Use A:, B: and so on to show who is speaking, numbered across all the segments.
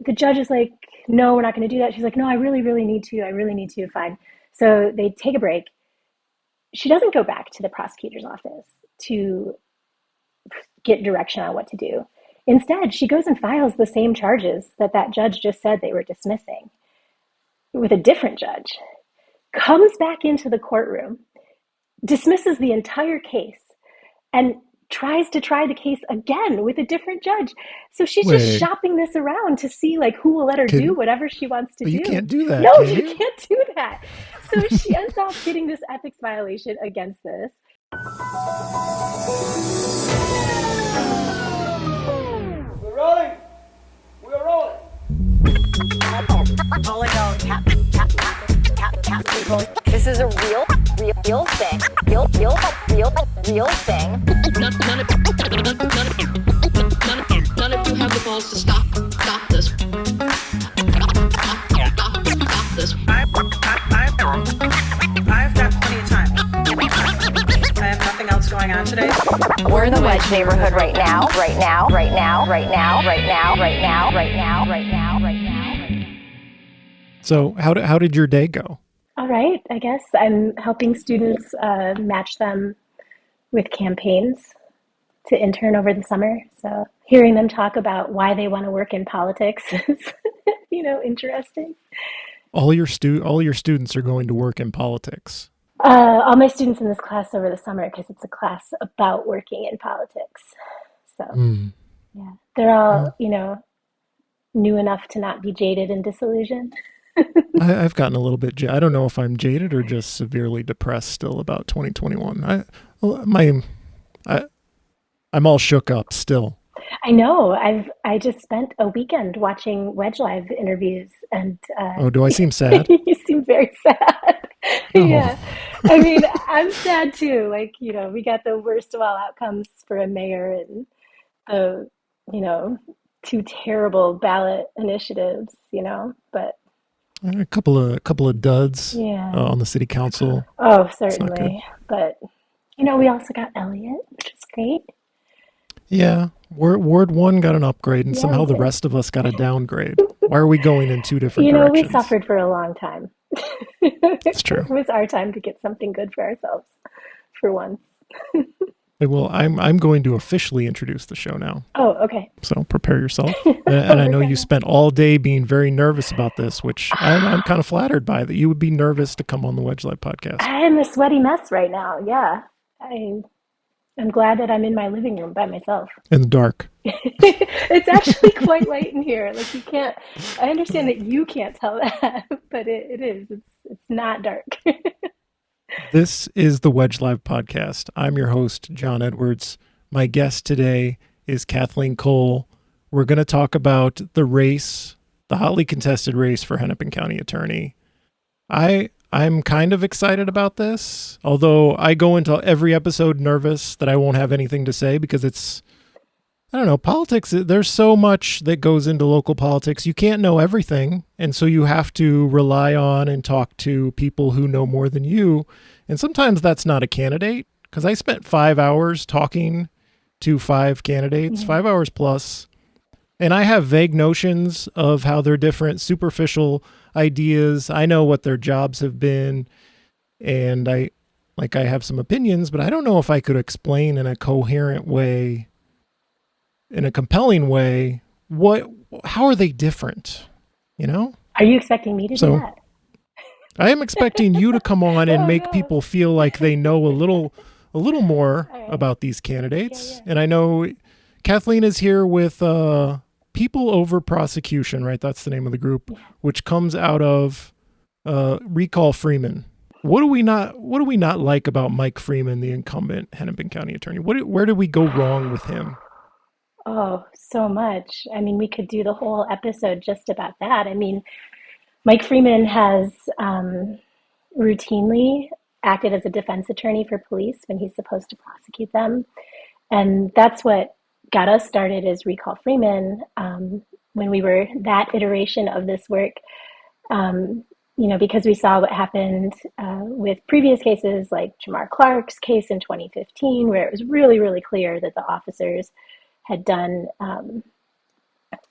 A: the judge is like, no, we're not going to do that. She's like, no, I really, really need to. I really need to. Fine. So they take a break. She doesn't go back to the prosecutor's office to get direction on what to do. Instead, she goes and files the same charges that judge just said they were dismissing with a different judge, comes back into the courtroom, dismisses the entire case, and tries to try the case again with a different judge. So she's just shopping this around to see like who will let her do whatever she wants to do.
B: You can't do that.
A: No, you can't do that. So she ends up getting this ethics violation against this.
C: We're rolling. We're rolling.
D: Calling out tap people. This is a real thing. Real thing.
E: None of you have the balls to stop this. Stop this.
F: I've got plenty of time. I have nothing else going on today.
D: We're in the Wedge neighborhood right now.
B: So how did your day go?
A: All right, I guess I'm helping students match them with campaigns to intern over the summer. So hearing them talk about why they want to work in politics is, interesting.
B: All your students are going to work in politics.
A: All my students in this class over the summer, because it's a class about working in politics. So yeah, they're all, new enough to not be jaded and disillusioned.
B: I've gotten a little bit. I don't know if I'm jaded or just severely depressed still about 2021. I'm all shook up still.
A: I know. I just spent a weekend watching Wedge Live interviews, and
B: do I seem sad?
A: You seem very sad.
B: Oh.
A: Yeah, I mean, I'm sad too. Like, we got the worst of all outcomes for a mayor, and the two terrible ballot initiatives. But.
B: A couple of duds on the city council.
A: Oh, certainly. But, we also got Elliot, which is great.
B: Yeah. Ward 1 got an upgrade, and somehow the rest of us got a downgrade. Why are we going in two different directions?
A: We suffered for a long time.
B: It's true.
A: It was our time to get something good for ourselves, for once.
B: Well, I'm going to officially introduce the show now.
A: Oh, okay.
B: So prepare yourself. And I know you spent all day being very nervous about this, which I'm kind of flattered by, that you would be nervous to come on the Wedge Live podcast.
A: I'm a sweaty mess right now. Yeah. I'm glad that I'm in my living room by myself.
B: In the dark.
A: It's actually quite light in here. Like, you can't, I understand that you can't tell that, but it is. It's not dark.
B: This is the Wedge Live podcast. I'm your host, John Edwards. My guest today is Kathleen Cole. We're going to talk about the race, the hotly contested race for Hennepin County attorney. I'm kind of excited about this, although I go into every episode nervous that I won't have anything to say because it's, I don't know, politics, there's so much that goes into local politics. You can't know everything, and so you have to rely on and talk to people who know more than you. And sometimes that's not a candidate, because I spent 5 hours talking to 5 candidates, 5 hours plus, and I have vague notions of how they're different, superficial ideas. I know what their jobs have been, and I have some opinions, but I don't know if I could explain in a coherent way, in a compelling way, how are they different?
A: Are you expecting me to do that?
B: I am expecting you to come on and make people feel like they know a little more about these candidates. Yeah. And I know Kathleen is here with People Over Prosecution, right? That's the name of the group, which comes out of Recall Freeman. What do we not like about Mike Freeman, the incumbent Hennepin County attorney? Where did we go wrong with him?
A: Oh, so much. I mean, we could do the whole episode just about that. I mean, Mike Freeman has routinely acted as a defense attorney for police when he's supposed to prosecute them. And that's what got us started as Recall Freeman. When we were that iteration of this work, because we saw what happened with previous cases like Jamar Clark's case in 2015, where it was really, really clear that the officers had done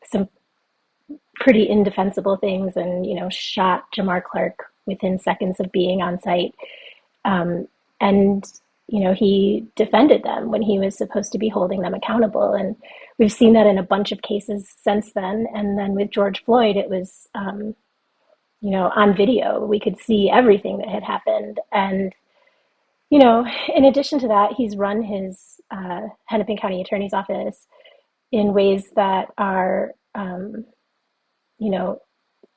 A: some pretty indefensible things and, shot Jamar Clark within seconds of being on site. And, he defended them when he was supposed to be holding them accountable. And we've seen that in a bunch of cases since then. And then with George Floyd, it was, on video. We could see everything that had happened. And, in addition to that, he's run his Hennepin County Attorney's Office in ways that are,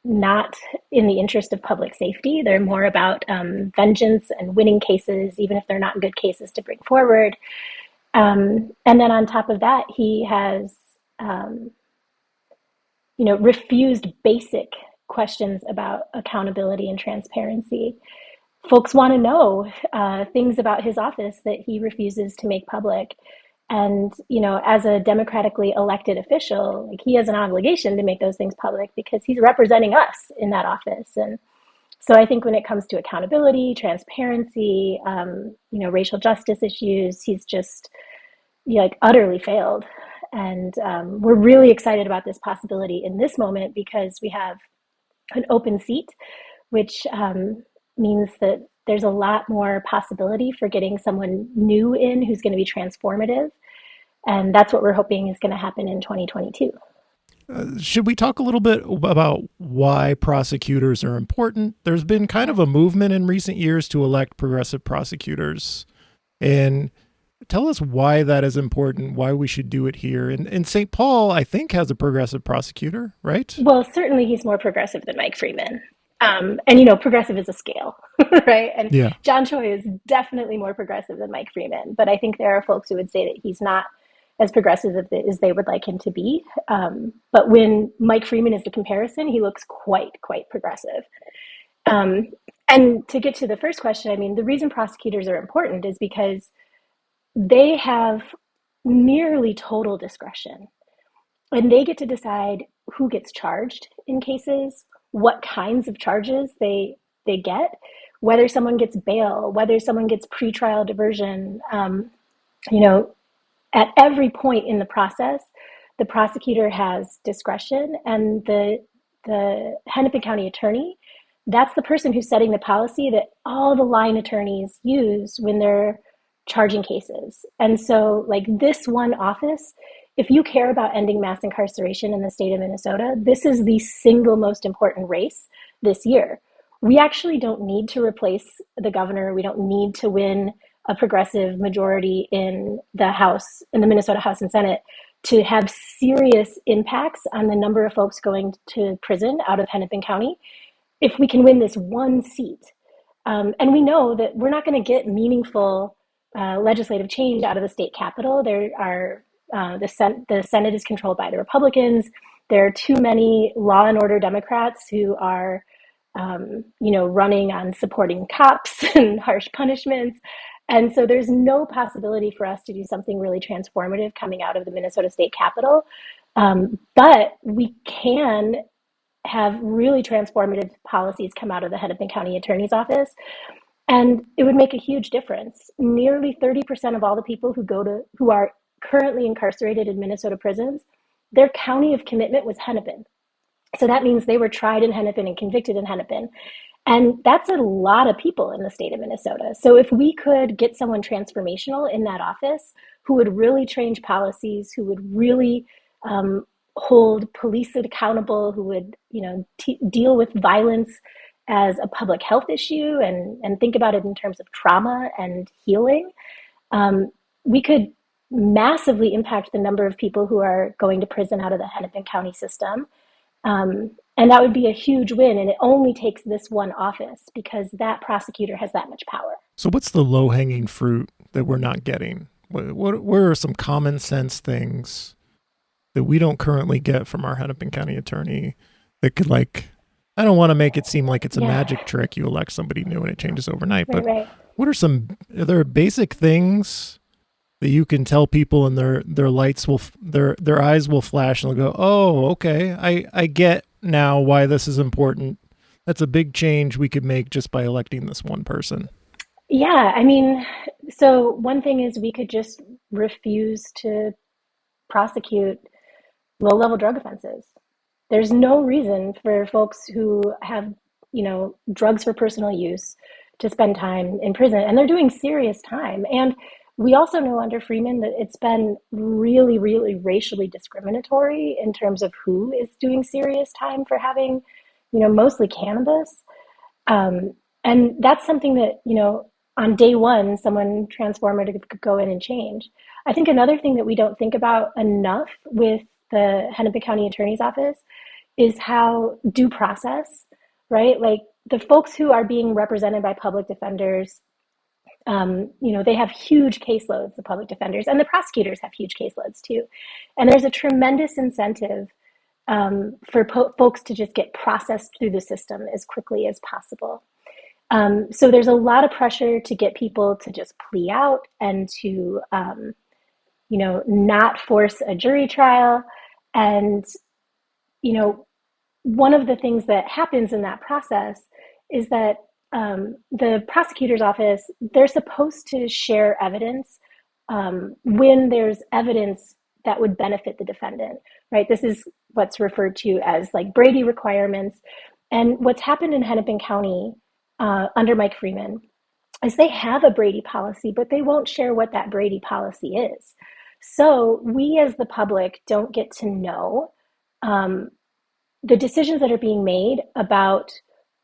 A: not in the interest of public safety. They're more about vengeance and winning cases, even if they're not good cases to bring forward. And then on top of that, he has, refused basic questions about accountability and transparency. Folks want to know things about his office that he refuses to make public. And, as a democratically elected official, he has an obligation to make those things public because he's representing us in that office. And so I think when it comes to accountability, transparency, racial justice issues, he's just utterly failed. And we're really excited about this possibility in this moment because we have an open seat, which means that there's a lot more possibility for getting someone new in who's going to be transformative. And that's what we're hoping is going to happen in 2022.
B: Should we talk a little bit about why prosecutors are important? There's been kind of a movement in recent years to elect progressive prosecutors. And tell us why that is important, why we should do it here. And St. Paul, I think, has a progressive prosecutor, right?
A: Well, certainly he's more progressive than Mike Freeman. And, progressive is a scale, right? And
B: yeah.
A: John Choi is definitely more progressive than Mike Freeman. But I think there are folks who would say that he's not as progressive as they would like him to be. But when Mike Freeman is the comparison, he looks quite progressive. And to get to the first question, the reason prosecutors are important is because they have nearly total discretion. And they get to decide who gets charged in cases, what kinds of charges they get, whether someone gets bail, whether someone gets pretrial diversion. At every point in the process, the prosecutor has discretion, and the Hennepin County attorney, that's the person who's setting the policy that all the line attorneys use when they're charging cases. And so, this one office, if you care about ending mass incarceration in the state of Minnesota, this is the single most important race this year. We actually don't need to replace the governor. We don't need to win a progressive majority in the House, in the Minnesota House and Senate, to have serious impacts on the number of folks going to prison out of Hennepin County if we can win this one seat. And we know that we're not going to get meaningful legislative change out of the state capitol. There are the Senate is controlled by the Republicans. There are too many law and order Democrats who are, running on supporting cops and harsh punishments. And so there's no possibility for us to do something really transformative coming out of the Minnesota State Capitol. But we can have really transformative policies come out of the Hennepin County Attorney's Office. And it would make a huge difference. Nearly 30% of all the people who are currently incarcerated in Minnesota prisons, their county of commitment was Hennepin. So that means they were tried in Hennepin and convicted in Hennepin. And that's a lot of people in the state of Minnesota. So if we could get someone transformational in that office who would really change policies, who would really hold police accountable, who would deal with violence as a public health issue and think about it in terms of trauma and healing, we could massively impact the number of people who are going to prison out of the Hennepin County system. And that would be a huge win. And it only takes this one office because that prosecutor has that much power.
B: So what's the low-hanging fruit that we're not getting? What are some common sense things that we don't currently get from our Hennepin County attorney that could, I don't want to make it seem like it's a magic trick. You elect somebody new and it changes overnight. But what are there basic things that you can tell people and their lights will, their eyes will flash and they'll go, oh, okay, I get now why this is important. That's a big change we could make just by electing this one person.
A: Yeah, so one thing is we could just refuse to prosecute low-level drug offenses. There's no reason for folks who have, drugs for personal use to spend time in prison, and they're doing serious time. And we also know under Freeman that it's been really, really racially discriminatory in terms of who is doing serious time for having, mostly cannabis. And that's something that, on day one, someone transformative could go in and change. I think another thing that we don't think about enough with the Hennepin County Attorney's Office is how due process, right? Like the folks who are being represented by public defenders, they have huge caseloads, the public defenders, and the prosecutors have huge caseloads too. And there's a tremendous incentive for folks to just get processed through the system as quickly as possible. So there's a lot of pressure to get people to just plea out and to, not force a jury trial. And, one of the things that happens in that process is that the prosecutor's office, they're supposed to share evidence when there's evidence that would benefit the defendant, right? This is what's referred to as like Brady requirements. And what's happened in Hennepin County under Mike Freeman is they have a Brady policy, but they won't share what that Brady policy is. So we as the public don't get to know the decisions that are being made about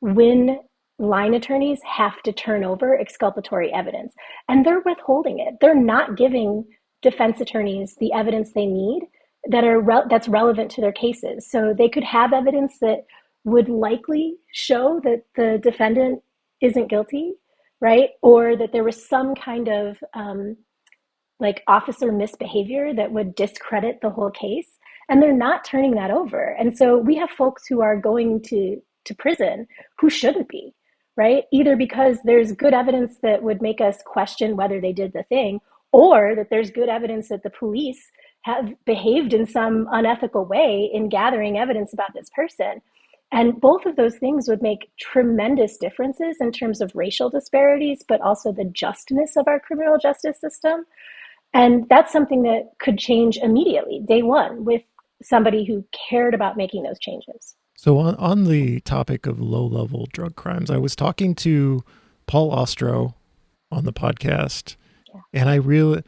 A: when line attorneys have to turn over exculpatory evidence, and they're withholding it. They're not giving defense attorneys the evidence they need that's relevant to their cases. So they could have evidence that would likely show that the defendant isn't guilty, right? Or that there was some kind of officer misbehavior that would discredit the whole case. And they're not turning that over. And so we have folks who are going to prison who shouldn't be, right? Either because there's good evidence that would make us question whether they did the thing, or that there's good evidence that the police have behaved in some unethical way in gathering evidence about this person. And both of those things would make tremendous differences in terms of racial disparities, but also the justness of our criminal justice system. And that's something that could change immediately, day one, with somebody who cared about making those changes.
B: So on the topic of low-level drug crimes, I was talking to Paul Ostrow on the podcast, and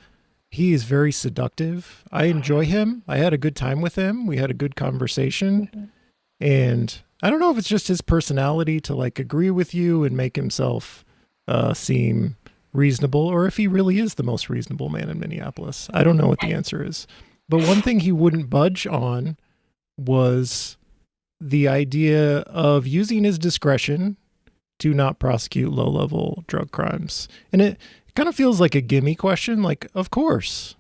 B: he is very seductive. I enjoy him. I had a good time with him. We had a good conversation. And I don't know if it's just his personality to agree with you and make himself seem reasonable, or if he really is the most reasonable man in Minneapolis. I don't know what the answer is. But one thing he wouldn't budge on was the idea of using his discretion to not prosecute low-level drug crimes. And it kind of feels like a gimme question, of course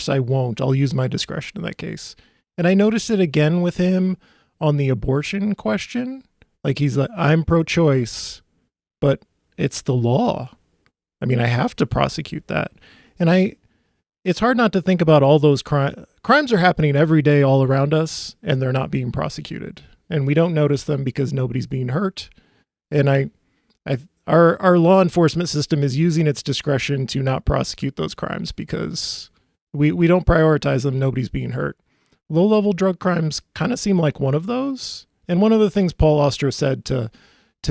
B: I won't. I'll use my discretion in that case. And I noticed it again with him on the abortion question. He's like, I'm pro-choice, but it's the law. I mean, I have to prosecute that. And it's hard not to think about all those crimes are happening every day all around us, and they're not being prosecuted. And we don't notice them because nobody's being hurt. And our law enforcement system is using its discretion to not prosecute those crimes because we don't prioritize them. Nobody's being hurt. Low-level drug crimes kind of seem like one of those. And one of the things Paul Ostrow said to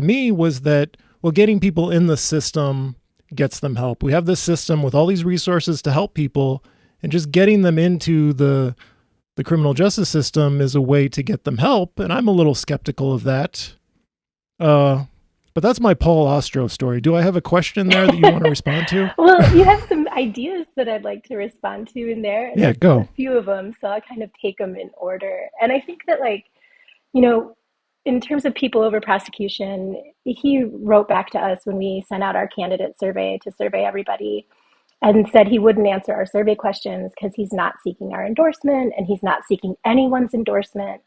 B: me was that, getting people in the system gets them help. We have this system with all these resources to help people, and just getting them into the criminal justice system is a way to get them help. And I'm a little skeptical of that. But that's my Paul Ostrow story. Do I have a question there that you want to respond to?
A: Well, you have some ideas that I'd like to respond to in there.
B: Yeah, go.
A: A few of them, so I'll kind of take them in order. And I think that, in terms of People Over Prosecution, he wrote back to us when we sent out our candidate survey to survey everybody, and said he wouldn't answer our survey questions because he's not seeking our endorsement, and he's not seeking anyone's endorsement.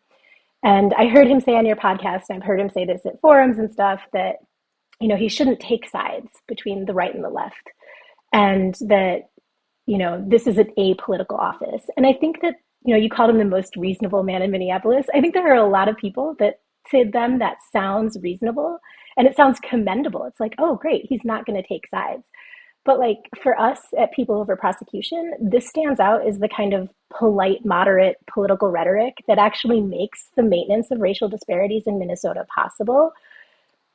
A: And I heard him say on your podcast, and I've heard him say this at forums and stuff, that, he shouldn't take sides between the right and the left, and that, this is an apolitical office. And I think that, you called him the most reasonable man in Minneapolis. I think there are a lot of people that say to them that sounds reasonable, and it sounds commendable. It's like, oh, great, he's not going to take sides. But like for us at People Over Prosecution, this stands out as the kind of polite, moderate political rhetoric that actually makes the maintenance of racial disparities in Minnesota possible.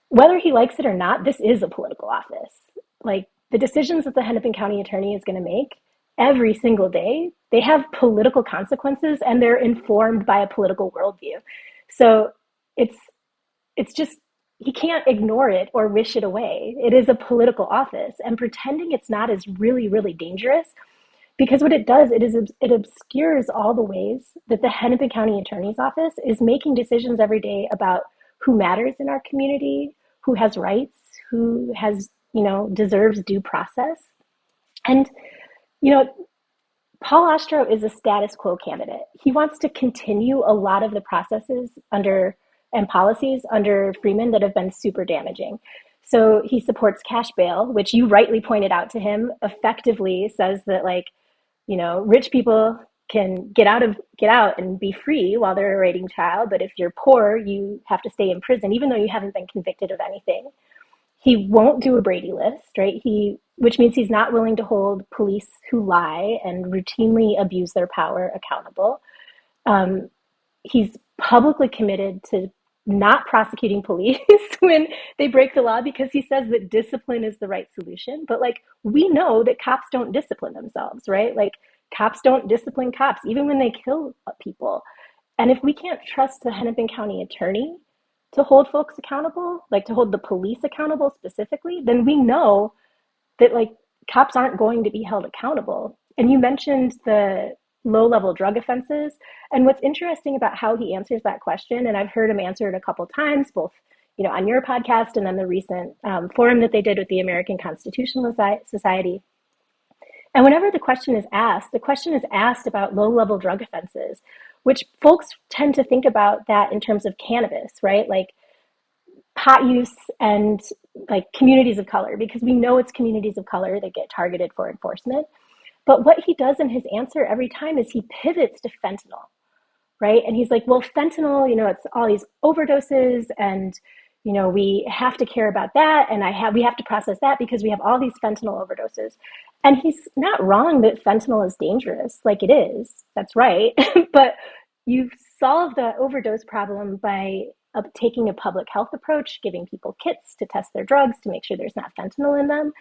A: Whether he likes it or not, this is a political office. Like the decisions that the Hennepin County attorney is going to make every single day, they have political consequences and they're informed by a political worldview. So it's just, he can't ignore it or wish it away. It is a political office, and pretending it's not is really, really dangerous, because what it does, it obscures all the ways that the Hennepin County Attorney's Office is making decisions every day about who matters in our community, who has rights, who has, deserves due process. And, Paul Ostrow is a status quo candidate. He wants to continue a lot of the processes and policies under Freeman that have been super damaging. So he supports cash bail, which you rightly pointed out to him, effectively says that rich people can get out and be free while they're awaiting trial. But if you're poor, you have to stay in prison, even though you haven't been convicted of anything. He won't do a Brady list, right? Which means he's not willing to hold police who lie and routinely abuse their power accountable. He's publicly committed to not prosecuting police when they break the law, because he says that discipline is the right solution. But we know that cops don't discipline themselves, right? Cops don't discipline cops, even when they kill people. And if we can't trust the Hennepin County attorney to hold folks accountable, to hold the police accountable specifically, then we know that cops aren't going to be held accountable. And you mentioned the low-level drug offenses. And what's interesting about how he answers that question, and I've heard him answer it a couple times, both on your podcast and then the recent forum that they did with the American Constitutional Society. And whenever the question is asked about low-level drug offenses, which folks tend to think about that in terms of cannabis, right? Pot use and communities of color, because we know it's communities of color that get targeted for enforcement. But what he does in his answer every time is he pivots to fentanyl, right? And he's like, well, fentanyl, it's all these overdoses, and we have to care about that, and we have to process that because we have all these fentanyl overdoses. And he's not wrong that fentanyl is dangerous, it is. That's right. But you solve the overdose problem by taking a public health approach, giving people kits to test their drugs to make sure there's not fentanyl in them.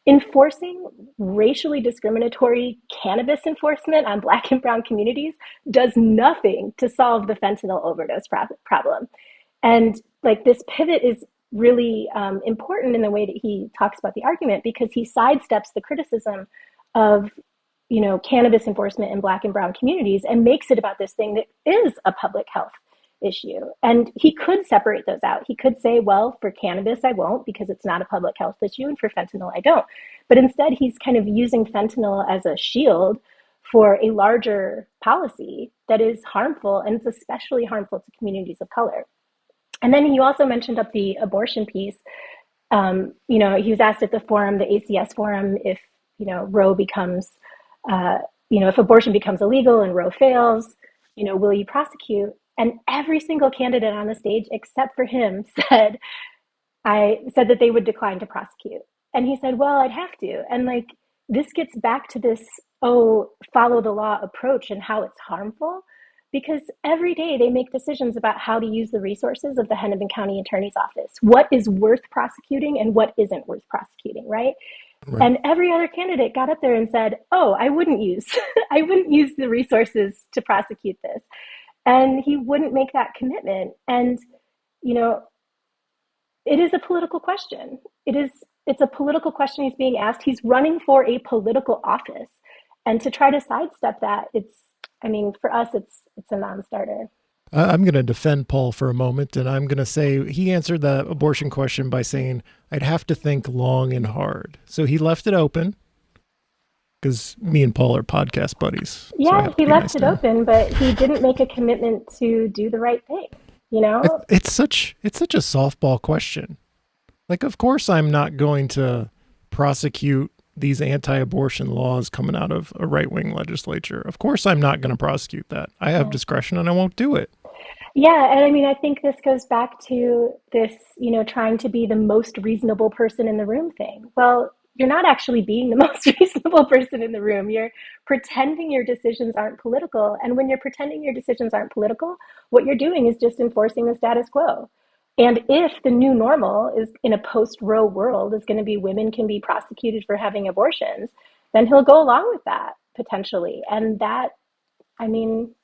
A: Enforcing racially discriminatory cannabis enforcement on Black and brown communities does nothing to solve the fentanyl overdose problem. And this pivot is really important in the way that he talks about the argument, because he sidesteps the criticism of cannabis enforcement in Black and brown communities and makes it about this thing that is a public health issue. And he could separate those out. He could say, well, for cannabis, I won't, because it's not a public health issue, and for fentanyl, I don't. But instead, he's kind of using fentanyl as a shield for a larger policy that is harmful, and it's especially harmful to communities of color. And then you also mentioned up the abortion piece. He was asked at the forum, the ACS forum, if, Roe becomes, if abortion becomes illegal and Roe fails, will you prosecute? And every single candidate on the stage, except for him, said that they would decline to prosecute. And he said, well, I'd have to. And this gets back to this, follow the law approach and how it's harmful, because every day they make decisions about how to use the resources of the Hennepin County Attorney's Office. What is worth prosecuting and what isn't worth prosecuting, right? And every other candidate got up there and said, I wouldn't use the resources to prosecute this. And he wouldn't make that commitment. And, it is a political question. It's a political question he's being asked. He's running for a political office. And to try to sidestep that, for us, it's a non-starter.
B: I'm going to defend Paul for a moment, and I'm going to say he answered the abortion question by saying, I'd have to think long and hard. So he left it open, because me and Paul are podcast buddies.
A: Yeah, he left it open, but he didn't make a commitment to do the right thing,
B: It's such a softball question. Of course I'm not going to prosecute these anti-abortion laws coming out of a right-wing legislature. Of course I'm not going to prosecute that. I have discretion and I won't do it.
A: Yeah, and I think this goes back to this, trying to be the most reasonable person in the room thing. Well, you're not actually being the most reasonable person in the room. You're pretending your decisions aren't political. And when you're pretending your decisions aren't political, what you're doing is just enforcing the status quo. And if the new normal is in a post-Roe world is going to be women can be prosecuted for having abortions, then he'll go along with that potentially. And that, I mean,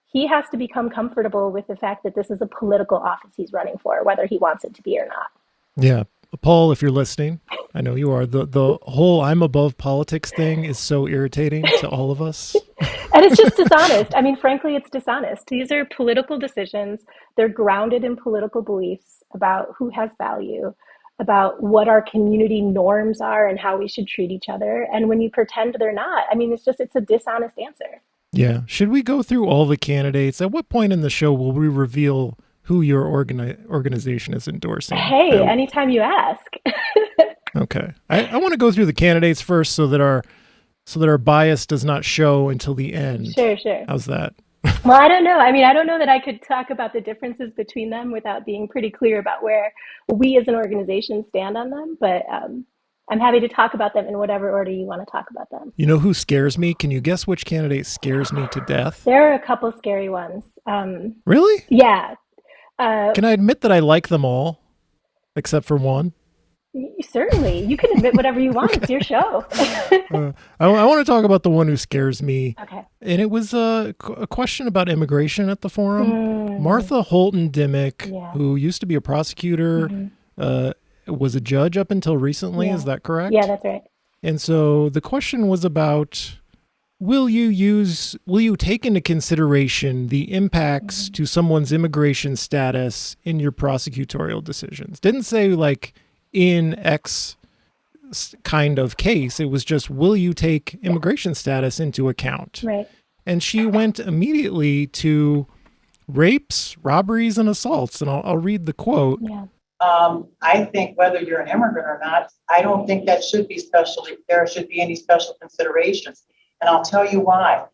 A: he has to become comfortable with the fact that this is a political office he's running for, whether he wants it to be or not.
B: Yeah. Paul, if you're listening, I know you are. The whole I'm above politics thing is so irritating to all of us.
A: And it's just dishonest. I mean, frankly, it's dishonest. These are political decisions. They're grounded in political beliefs about who has value, about what our community norms are and how we should treat each other. And when you pretend they're not, I mean, it's a dishonest answer.
B: Yeah. Should we go through all the candidates? At what point in the show will we reveal who your organization is endorsing?
A: Hey, anytime you ask.
B: Okay. I want to go through the candidates first so that our bias does not show until the end.
A: Sure.
B: How's that?
A: Well, I don't know. I mean, I don't know that I could talk about the differences between them without being pretty clear about where we as an organization stand on them. But I'm happy to talk about them in whatever order you want to talk about them.
B: You know who scares me? Can you guess which candidate scares me to death?
A: There are a couple scary ones.
B: Really?
A: Yeah.
B: Can I admit that I like them all, except for one?
A: Certainly. You can admit whatever you want. Okay. It's your show.
B: I want to talk about the one who scares me.
A: Okay.
B: And it was a question about immigration at the forum. Martha Holton Dimick, who used to be a prosecutor, was a judge up until recently. Is that correct?
A: Yeah, that's right.
B: And so the question was about, will you take into consideration the impacts to someone's immigration status in your prosecutorial decisions? Didn't say like in X kind of case. It was just, will you take immigration status into account?
A: Right.
B: And she went immediately to rapes, robberies, and assaults. And I'll read the quote.
A: Yeah.
F: I think whether you're an immigrant or not, I don't think there should be any special considerations. And I'll tell you why.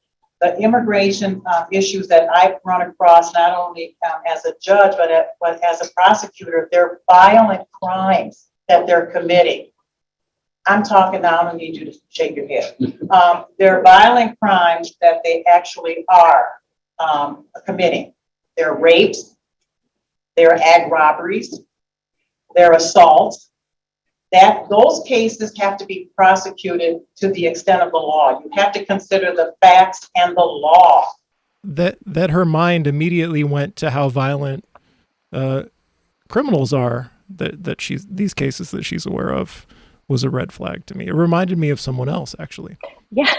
F: The immigration issues that I've run across, not only as a judge, but as a prosecutor, they're violent crimes that they're committing. I'm talking now, I don't need you to shake your head. They're violent crimes that they actually are committing. They're rapes, they're ag robberies, they're assaults. Those cases have to be prosecuted to the extent of the law. You have to consider the facts and the law.
B: That her mind immediately went to how violent criminals are. These cases that she's aware of was a red flag to me. It reminded me of someone else, actually.
A: Yeah,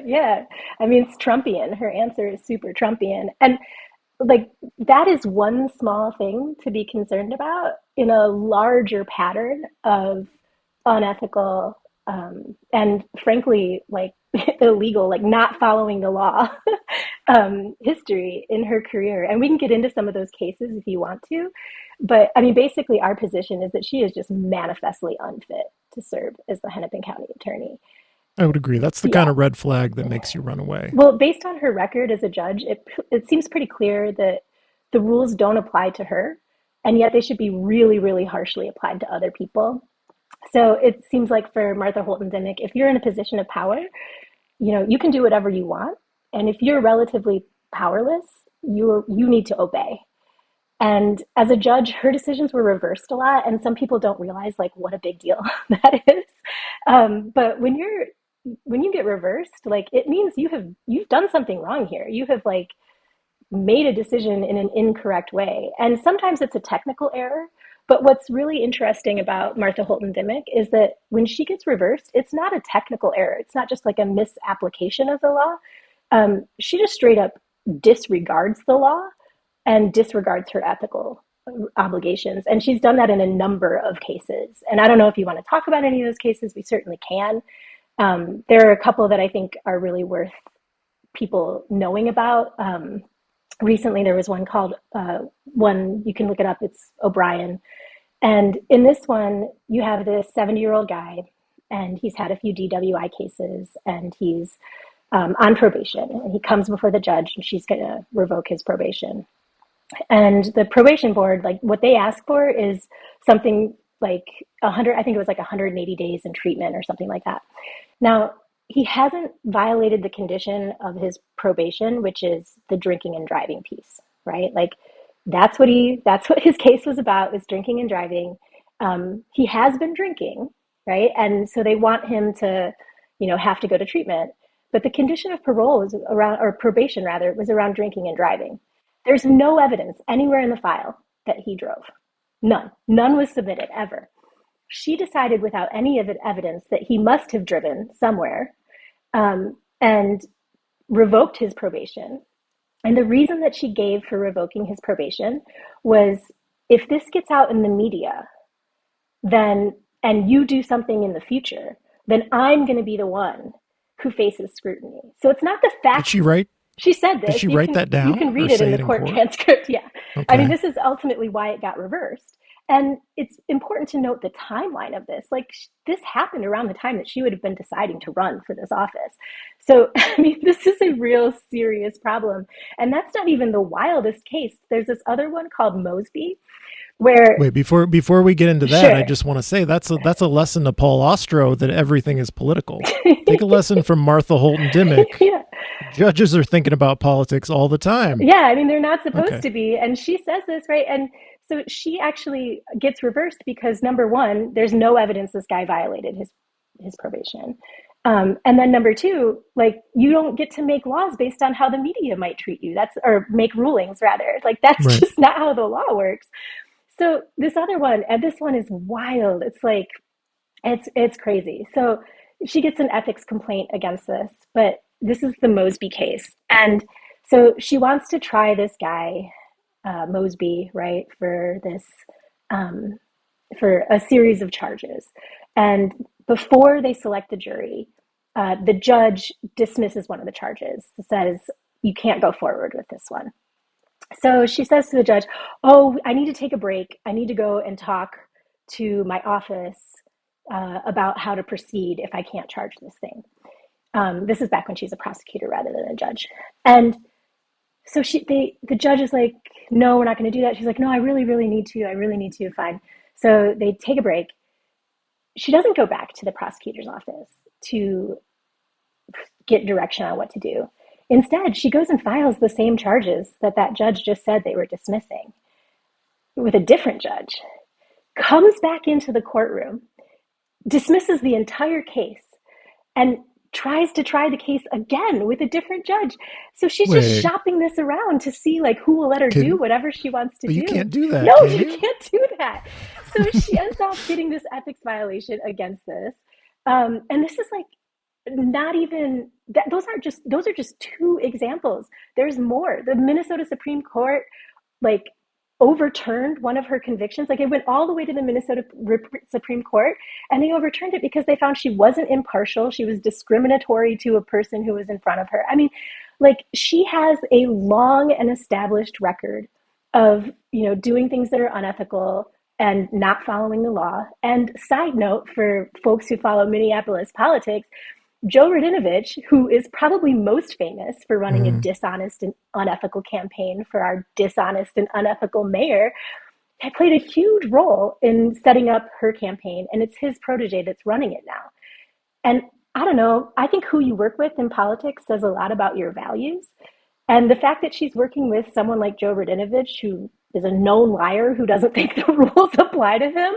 A: yeah. I mean, it's Trumpian. Her answer is super Trumpian, and like that is one small thing to be concerned about in a larger pattern of unethical and frankly like illegal, like not following the law history in her career. And we can get into some of those cases if you want to, but I mean basically our position is that she is just manifestly unfit to serve as the Hennepin County attorney.
B: I would agree. That's the kind of red flag that makes you run away.
A: Well, based on her record as a judge, it seems pretty clear that the rules don't apply to her, and yet they should be really, really harshly applied to other people. So it seems like for Martha Holton Dimick, if you're in a position of power, you can do whatever you want, and if you're relatively powerless, you need to obey. And as a judge, her decisions were reversed a lot, and some people don't realize like what a big deal that is. But when you get reversed, like it means you've done something wrong here. You have like made a decision in an incorrect way. And sometimes it's a technical error. But what's really interesting about Martha Holton Dimick is that when she gets reversed, it's not a technical error. It's not just like a misapplication of the law. She just straight up disregards the law and disregards her ethical obligations. And she's done that in a number of cases. And I don't know if you want to talk about any of those cases. We certainly can. There are a couple that I think are really worth people knowing about. Recently, there was one called, you can look it up, it's O'Brien. And in this one, you have this 70-year-old guy, and he's had a few DWI cases, and he's on probation. And he comes before the judge, and she's going to revoke his probation. And the probation board, like what they ask for is something like 100, I think it was like 180 days in treatment or something like that. Now, he hasn't violated the condition of his probation, which is the drinking and driving piece, right? Like that's what his case was about, was drinking and driving. He has been drinking, right? And so they want him to, have to go to treatment. But the condition of parole was around, or probation rather, was around drinking and driving. There's no evidence anywhere in the file that he drove. None. None was submitted ever. She decided without any evidence that he must have driven somewhere, and revoked his probation. And the reason that she gave for revoking his probation was, if this gets out in the media, then, and you do something in the future, then I'm going to be the one who faces scrutiny. So it's not the fact. She said this.
B: Did she write that down?
A: You can read it in the court transcript. Yeah.
B: Okay.
A: I mean, this is ultimately why it got reversed. And it's important to note the timeline of this. Like, this happened around the time that she would have been deciding to run for this office. So, I mean, this is a real serious problem. And that's not even the wildest case. There's this other one called Mosby, where...
B: Wait, before we get into that,
A: Sure.
B: I just want to say that's a lesson to Paul Ostrow that everything is political. Take a lesson from Martha Holton Dimick.
A: Yeah.
B: Judges are thinking about politics all the time.
A: Yeah, I mean, they're not supposed to be. And she says this, right? And so she actually gets reversed because, number one, there's no evidence this guy violated his probation. And then number two, like, you don't get to make laws based on how the media might treat you. Or make rulings rather. Like, that's
B: Right.
A: just not how the law works. So this other one, and this one is wild. It's like, it's crazy. So she gets an ethics complaint against this, but this is the Mosby case. And so she wants to try this guy, Mosby, right, for this, for a series of charges. And before they select the jury, the judge dismisses one of the charges, says, you can't go forward with this one. So she says to the judge, oh, I need to take a break. I need to go and talk to my office about how to proceed if I can't charge this thing. This is back when she's a prosecutor rather than a judge. And so the judge is like, no, we're not going to do that. She's like, no, I really, really need to. I really need to. Fine. So they take a break. She doesn't go back to the prosecutor's office to get direction on what to do. Instead, she goes and files the same charges that judge just said they were dismissing with a different judge, comes back into the courtroom, dismisses the entire case, and tries to try the case again with a different judge. So she's just shopping this around to see, like, who will let her do whatever she wants to do.
B: You can't do that.
A: No, you can't do that. So she ends up getting this ethics violation against this. And this is like, not even that. Those are just two examples. There's more. The Minnesota Supreme Court, like, overturned one of her convictions. Like, it went all the way to the Minnesota Supreme Court, and they overturned it because they found she wasn't impartial. She was discriminatory to a person who was in front of her. I mean, like, she has a long and established record of, doing things that are unethical and not following the law. And side note, for folks who follow Minneapolis politics, Joe Radinovich, who is probably most famous for running a dishonest and unethical campaign for our dishonest and unethical mayor, had played a huge role in setting up her campaign. And it's his protege that's running it now. And I don't know, I think who you work with in politics says a lot about your values. And the fact that she's working with someone like Joe Radinovich, who is a known liar, who doesn't think the rules apply to him,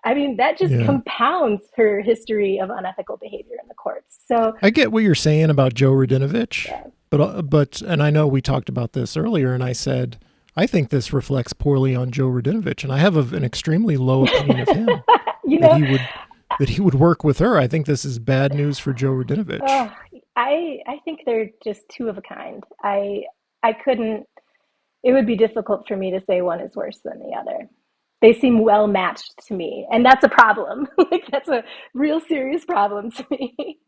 A: I mean, that just compounds her history of unethical behavior in the courts. So
B: I get what you're saying about Joe Radinovich, but and I know we talked about this earlier, and I said, I think this reflects poorly on Joe Radinovich, and I have an extremely low opinion of him. that he would work with her. I think this is bad news for Joe Radinovich.
A: Oh, I think they're just two of a kind. I couldn't, it would be difficult for me to say one is worse than the other. They seem well matched to me, and that's a problem. Like, that's a real serious problem to me.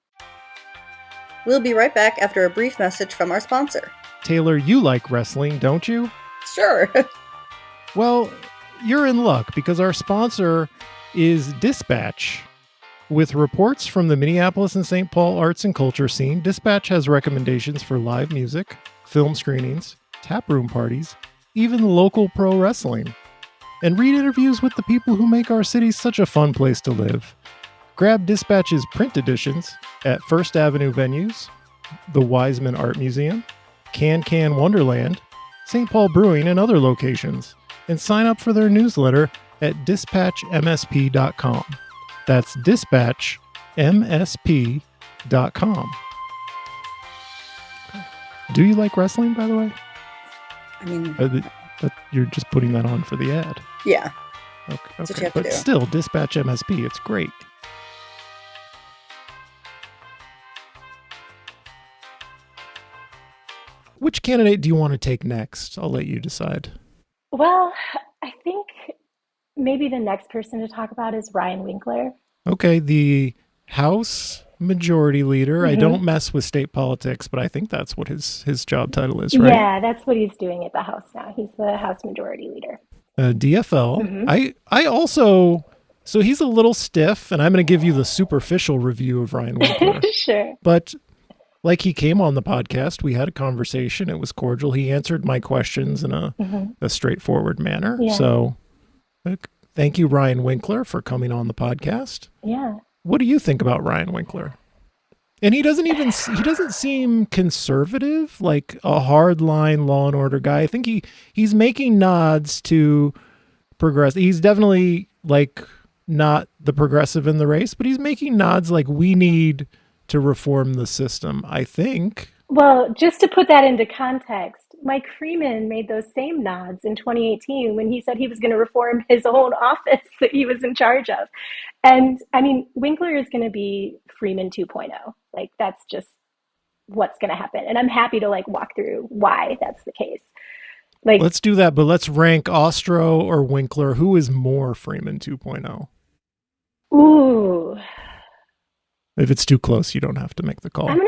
G: We'll be right back after a brief message from our sponsor.
B: Taylor, you like wrestling, don't you?
G: Sure.
B: Well, you're in luck because our sponsor is Dispatch. With reports from the Minneapolis and St. Paul arts and culture scene, Dispatch has recommendations for live music, film screenings, taproom parties, even local pro wrestling. and read interviews with the people who make our city such a fun place to live. Grab Dispatch's print editions at First Avenue venues, the Wiseman Art Museum, Can Wonderland, St. Paul Brewing, and other locations, and sign up for their newsletter at dispatchmsp.com. That's dispatchmsp.com. Do you like wrestling, by the way?
G: I mean,
B: You're just putting that on for the ad.
G: yeah.
B: Okay.
G: That's what you have to
B: But
G: do.
B: still, Dispatch MSP, it's great. Which candidate do you want to take next? I'll let you decide.
A: Well, I think maybe the next person to talk about is Ryan Winkler.
B: Okay, the House Majority Leader. I don't mess with state politics, but I think that's what his job title is, right?
A: Yeah, that's what he's doing at the House now. He's the House Majority Leader.
B: DFL. I also, so he's a little stiff, and I'm going to give you the superficial review of Ryan Winkler.
A: Sure.
B: But like, he came on the podcast, we had a conversation, it was cordial. He answered my questions in a straightforward manner.
A: Yeah.
B: So thank you, Ryan Winkler, for coming on the podcast.
A: Yeah.
B: What do you think about Ryan Winkler? And he doesn't seem conservative, like a hardline law and order guy. I think he's making nods to progress. He's definitely like not the progressive in the race, but he's making nods like we need to reform the system, I think.
A: Well, just to put that into context, Mike Freeman made those same nods in 2018 when he said he was going to reform his own office that he was in charge of. And I mean, Winkler is going to be Freeman 2.0. Like, that's just what's going to happen. And I'm happy to like walk through why that's the case. Like,
B: Let's do that, but let's rank Ostrow or Winkler. Who is more Freeman 2.0?
A: ooh,
B: If it's too close, you don't have to make the call.
A: I'm gonna,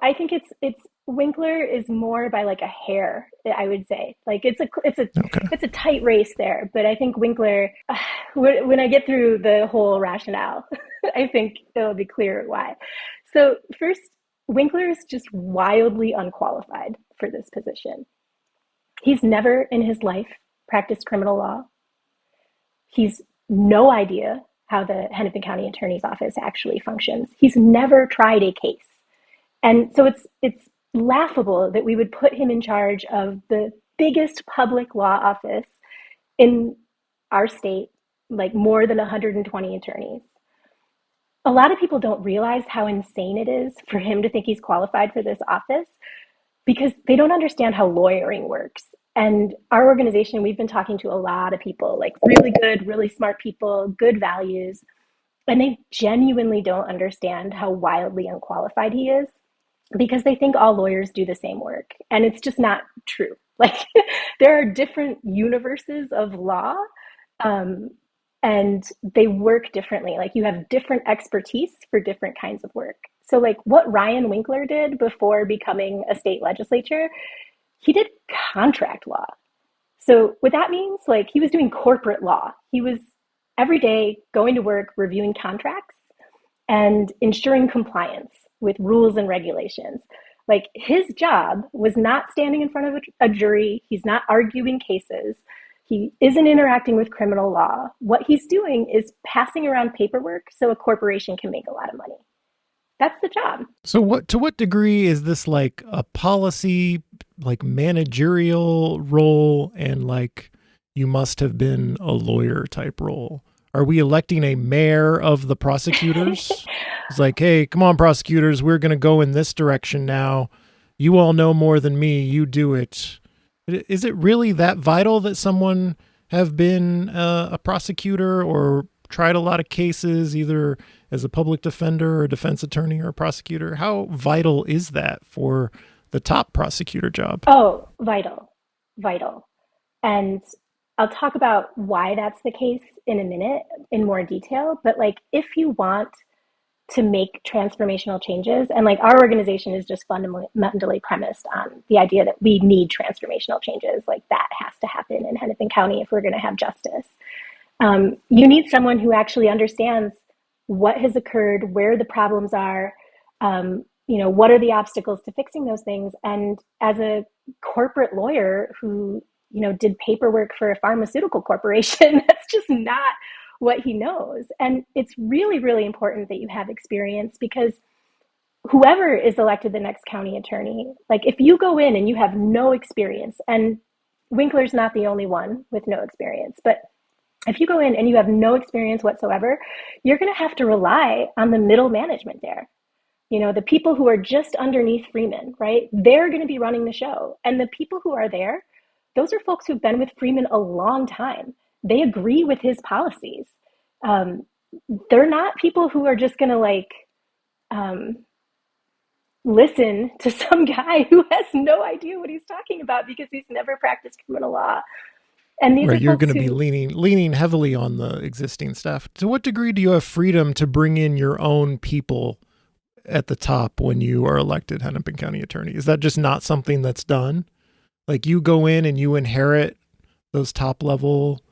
A: I think it's Winkler is more by like a hair, I would say. Like it's a tight race there, but I think Winkler, when I get through the whole rationale, I think it'll be clear why. So first, Winkler is just wildly unqualified for this position. He's never in his life practiced criminal law. He's no idea how the Hennepin County Attorney's Office actually functions. He's never tried a case. And so it's laughable that we would put him in charge of the biggest public law office in our state, like more than 120 attorneys. A lot of people don't realize how insane it is for him to think he's qualified for this office because they don't understand how lawyering works. And our organization, we've been talking to a lot of people, like really good, really smart people, good values, and they genuinely don't understand how wildly unqualified he is because they think all lawyers do the same work. And it's just not true. Like there are different universes of law, and they work differently. Like you have different expertise for different kinds of work. So like what Ryan Winkler did before becoming a state legislature, he did contract law. So what that means, like he was doing corporate law. He was every day going to work, reviewing contracts and ensuring compliance with rules and regulations. Like his job was not standing in front of a jury. He's not arguing cases. He isn't interacting with criminal law. What he's doing is passing around paperwork so a corporation can make a lot of money. That's the job.
B: So to what degree is this like a policy, like managerial role and like you must have been a lawyer type role? Are we electing a mayor of the prosecutors? It's like, hey, come on, prosecutors, we're going to go in this direction now. You all know more than me. You do it. Is it really that vital that someone have been a prosecutor or tried a lot of cases, either as a public defender or a defense attorney or a prosecutor? How vital is that for the top prosecutor job?
A: Oh, vital. And I'll talk about why that's the case in a minute in more detail. But like, if you want to make transformational changes, and like our organization is just fundamentally premised on the idea that we need transformational changes, like that has to happen in Hennepin County if we're going to have justice. You need someone who actually understands what has occurred, where the problems are, what are the obstacles to fixing those things. And as a corporate lawyer who, did paperwork for a pharmaceutical corporation. That's just not what he knows. And it's really, really important that you have experience, because whoever is elected the next county attorney, like if you go in and you have no experience, and Winkler's not the only one with no experience, but if you go in and you have no experience whatsoever, you're going to have to rely on the middle management there. The people who are just underneath Freeman, right? They're going to be running the show. And the people who are there, those are folks who've been with Freeman a long time. They agree with his policies. They're not people who are just going to listen to some guy who has no idea what he's talking about because he's never practiced criminal law. And these
B: right,
A: are
B: you're
A: folks
B: going to be leaning heavily on the existing staff. To what degree do you have freedom to bring in your own people at the top when you are elected Hennepin County attorney? Is that just not something that's done? Like you go in and you inherit those top level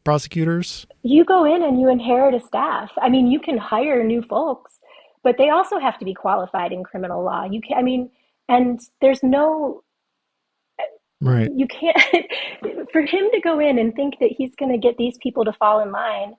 B: prosecutors?
A: You go in and you inherit a staff. I mean, you can hire new folks, but they also have to be qualified in criminal law. And there's no,
B: right.
A: You can't, for him to go in and think that he's going to get these people to fall in line.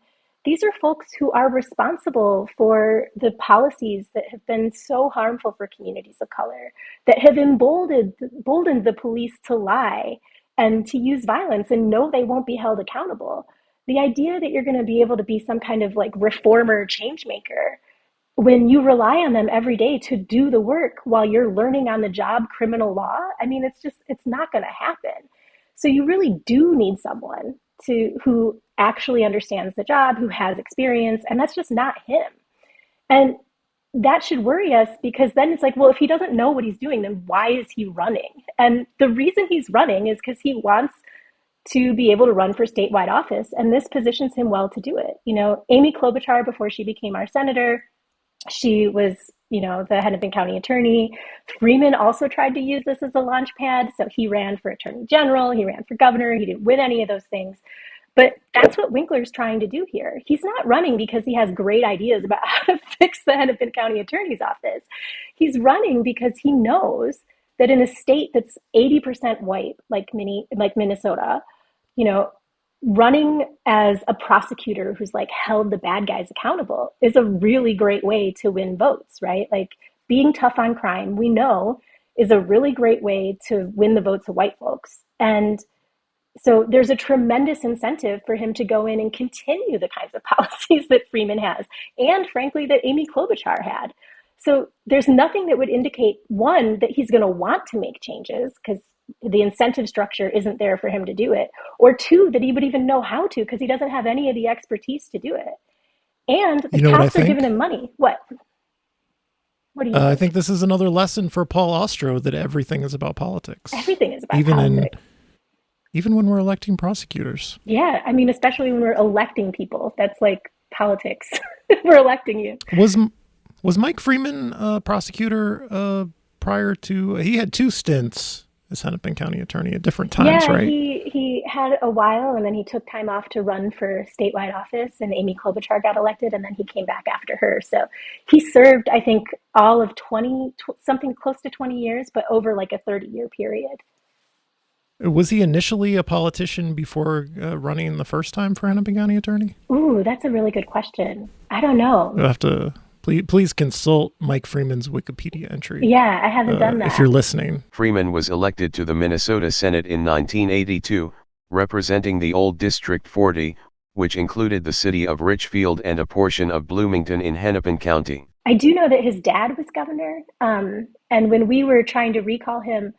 A: These are folks who are responsible for the policies that have been so harmful for communities of color, that have emboldened the police to lie and to use violence and know they won't be held accountable. The idea that you're going to be able to be some kind of like reformer change maker when you rely on them every day to do the work while you're learning on the job criminal law, I mean, it's not going to happen. So you really do need someone who actually understands the job, who has experience, and that's just not him. And that should worry us, because then it's like, well, if he doesn't know what he's doing, then why is he running? And the reason he's running is because he wants to be able to run for statewide office, and this positions him well to do it. Amy Klobuchar, before she became our senator, she was, the Hennepin County attorney. Freeman also tried to use this as a launch pad. So he ran for attorney general, he ran for governor, he didn't win any of those things. But that's what Winkler's trying to do here. He's not running because he has great ideas about how to fix the Hennepin County attorney's office. He's running because he knows that in a state that's 80% white, like Minnesota, running as a prosecutor who's like held the bad guys accountable is a really great way to win votes, right? Like being tough on crime, we know, is a really great way to win the votes of white folks. And so there's a tremendous incentive for him to go in and continue the kinds of policies that Freeman has, and frankly, that Amy Klobuchar had. So there's nothing that would indicate, one, that he's going to want to make changes, because the incentive structure isn't there for him to do it, or two, that he would even know how to, because he doesn't have any of the expertise to do it. And the cops are giving him money. What do you think?
B: I think this is another lesson for Paul Ostrow, that everything is about politics.
A: Everything is about politics.
B: Even when we're electing prosecutors.
A: Yeah, I mean, especially when we're electing people. That's like politics. We're electing you.
B: Was Mike Freeman a prosecutor prior to? He had 2 stints as Hennepin County attorney at different times, right?
A: He had a while, and then he took time off to run for statewide office, and Amy Klobuchar got elected, and then he came back after her. So he served, I think, all of something close to 20 years, but over like a 30-year period.
B: Was he initially a politician before running the first time for Hennepin County attorney?
A: Ooh, that's a really good question. I don't know.
B: You'll have to please consult Mike Freeman's Wikipedia entry.
A: Yeah, I haven't done that.
B: If you're listening.
H: Freeman was elected to the Minnesota Senate in 1982, representing the old District 40, which included the city of Richfield and a portion of Bloomington in Hennepin County.
A: I do know that his dad was governor, and when we were trying to recall him,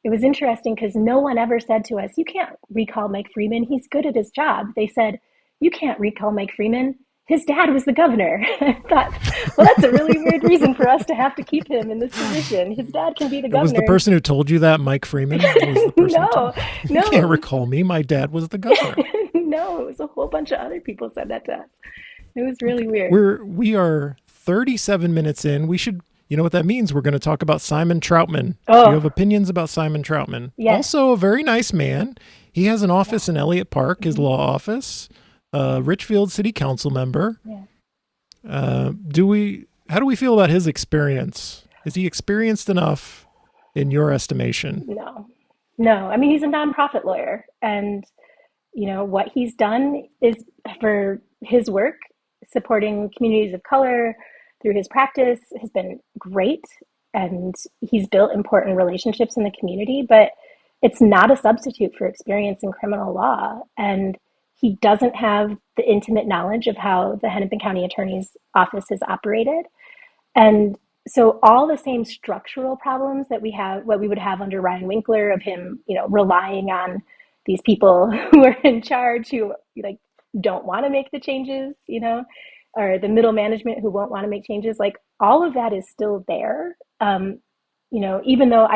A: it was interesting because no one ever said to us, you can't recall Mike Freeman, he's good at his job. They said, you can't recall Mike Freeman, his dad was the governor. I thought, well, that's a really weird reason for us to have to keep him in this position. His dad can be the governor.
B: Was the person who told you that Mike Freeman? Was the person
A: No.
B: You can't recall me, my dad was the governor.
A: No, it was a whole bunch of other people said that to us. It was really weird.
B: We are 37 minutes in. We should... You know what that means? We're going to talk about Simon Trautmann.
A: Oh.
B: Do you have opinions about Simon Trautmann?
A: Yes.
B: Also a very nice man. He has an office in Elliott Park, his law office, Richfield City Council member.
A: Yeah.
B: How do we feel about his experience? Is he experienced enough in your estimation?
A: No. No, I mean, he's a nonprofit lawyer, and what he's done is, for his work supporting communities of color through his practice, has been great, and he's built important relationships in the community, but it's not a substitute for experience in criminal law. And he doesn't have the intimate knowledge of how the Hennepin County Attorney's Office has operated. And so all the same structural problems that we have, what we would have under Ryan Winkler, of him, relying on these people who are in charge, who like don't want to make the changes, or the middle management who won't want to make changes, like all of that is still there. Even though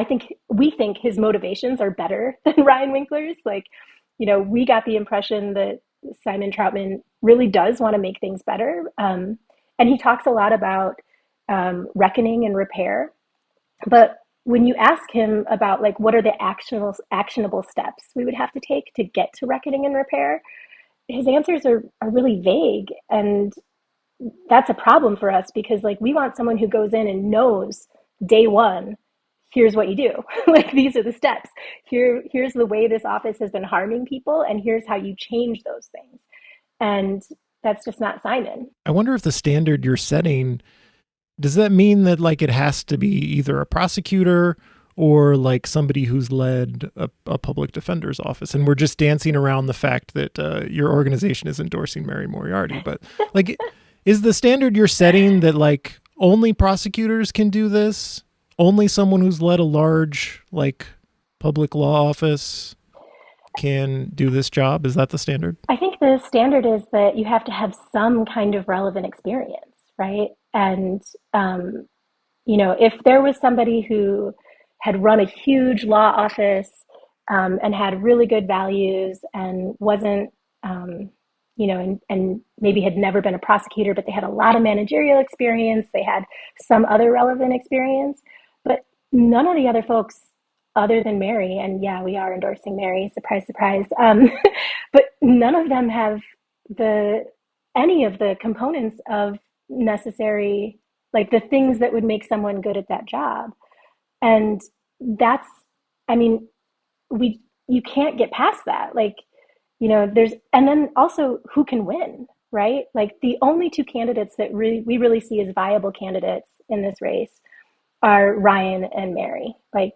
A: we think his motivations are better than Ryan Winkler's, like, we got the impression that Simon Trautmann really does want to make things better. And he talks a lot about reckoning and repair. But when you ask him about like what are the actionable steps we would have to take to get to reckoning and repair, his answers are really vague. And that's a problem for us, because like we want someone who goes in and knows day one, here's what you do. Like, these are the steps. Here's the way this office has been harming people, and here's how you change those things. And that's just not Simon.
B: I wonder if the standard you're setting, does that mean that like it has to be either a prosecutor or like somebody who's led a public defender's office? And we're just dancing around the fact that your organization is endorsing Mary Moriarty. But like, is the standard you're setting that like only prosecutors can do this? Only someone who's led a large like public law office can do this job? Is that the standard?
A: I think the standard is that you have to have some kind of relevant experience, right? And, if there was somebody who had run a huge law office and had really good values and wasn't, and maybe had never been a prosecutor, but they had a lot of managerial experience, they had some other relevant experience, but none of the other folks other than Mary, and yeah, we are endorsing Mary, surprise, surprise, but none of them have any of the components of necessary, like the things that would make someone good at that job. And that's, you can't get past that. Like, and then also who can win, right? Like the only two candidates that we really see as viable candidates in this race are Ryan and Mary. Like,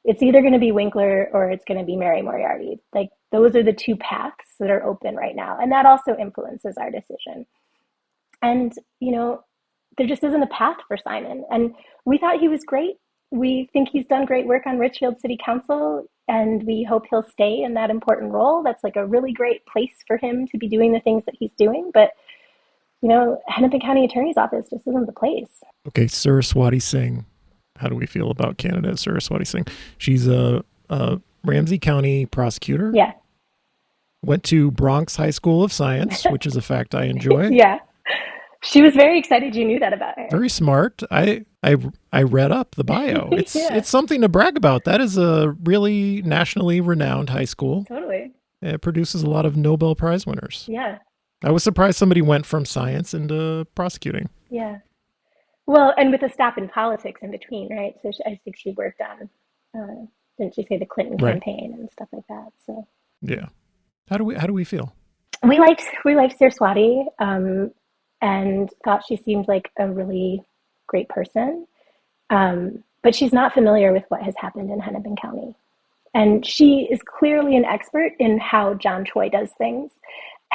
A: it's either going to be Winkler or it's going to be Mary Moriarty. Like, those are the two paths that are open right now. And that also influences our decision. And, there just isn't a path for Simon. And we thought he was great. We think he's done great work on Richfield City Council, and we hope he'll stay in that important role. That's like a really great place for him to be doing the things that he's doing. But, Hennepin County Attorney's Office just isn't the place.
B: Okay, Saraswati Singh. How do we feel about candidate Saraswati Singh? She's a Ramsey County prosecutor.
A: Yeah.
B: Went to Bronx High School of Science, which is a fact I enjoy.
A: Yeah. She was very excited you knew that about her.
B: Very smart. I read up the bio. It's It's something to brag about. That is a really nationally renowned high school.
A: Totally.
B: It produces a lot of Nobel Prize winners.
A: Yeah.
B: I was surprised somebody went from science into prosecuting.
A: Yeah. Well, and with a stop in politics in between, right? So I think she worked on, didn't she say, the Clinton campaign and stuff like that? So
B: yeah. How do we feel?
A: We liked Saraswati, and thought she seemed like a really great person. But she's not familiar with what has happened in Hennepin County. And she is clearly an expert in how John Choi does things.